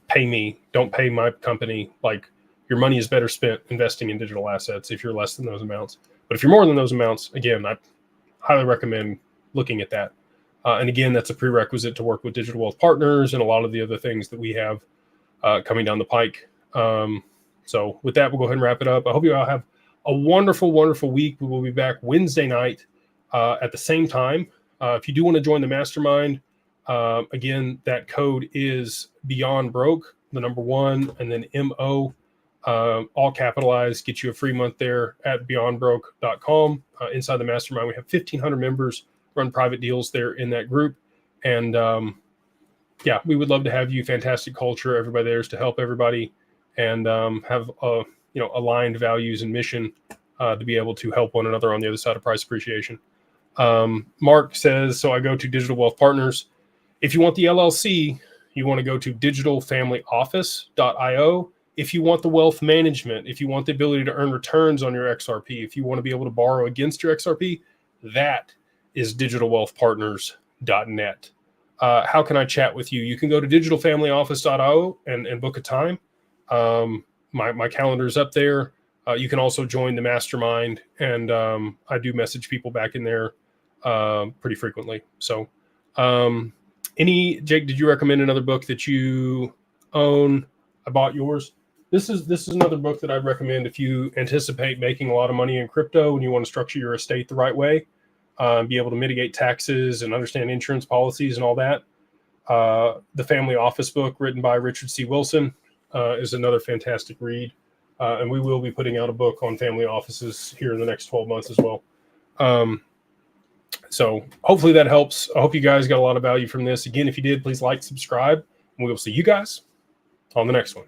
pay me. Don't pay my company. Like, your money is better spent investing in digital assets if you're less than those amounts. But if you're more than those amounts, again, I highly recommend looking at that. And again, that's a prerequisite to work with Digital Wealth Partners and a lot of the other things that we have coming down the pike. So with that, we'll go ahead and wrap it up. I hope you all have a wonderful, wonderful week. We will be back Wednesday night at the same time. If you do want to join the mastermind, again, that code is Beyond Broke, the number 1, and then MO, all capitalized. Get you a free month there at beyondbroke.com. Inside the mastermind, we have 1,500 members, run private deals there in that group. And yeah, we would love to have you. Fantastic culture. Everybody there is to help everybody and have aligned values and mission to be able to help one another on the other side of price appreciation. Mark says, so I go to Digital Wealth Partners. If you want the LLC, you want to go to digitalfamilyoffice.io. If you want the wealth management, if you want the ability to earn returns on your XRP, if you want to be able to borrow against your XRP, that is digitalwealthpartners.net. How can I chat with you? You can go to digitalfamilyoffice.io and book a time. My calendar is up there. You can also join the mastermind, and I do message people back in there pretty frequently. So Jake, did you recommend another book that you own? I bought yours. This is another book that I'd recommend if you anticipate making a lot of money in crypto and you want to structure your estate the right way, be able to mitigate taxes and understand insurance policies and all that. The Family Office book, written by Richard C. Wilson, is another fantastic read. And we will be putting out a book on family offices here in the next 12 months as well. So hopefully that helps. I hope you guys got a lot of value from this. Again, if you did, please like, subscribe, and we will see you guys on the next one.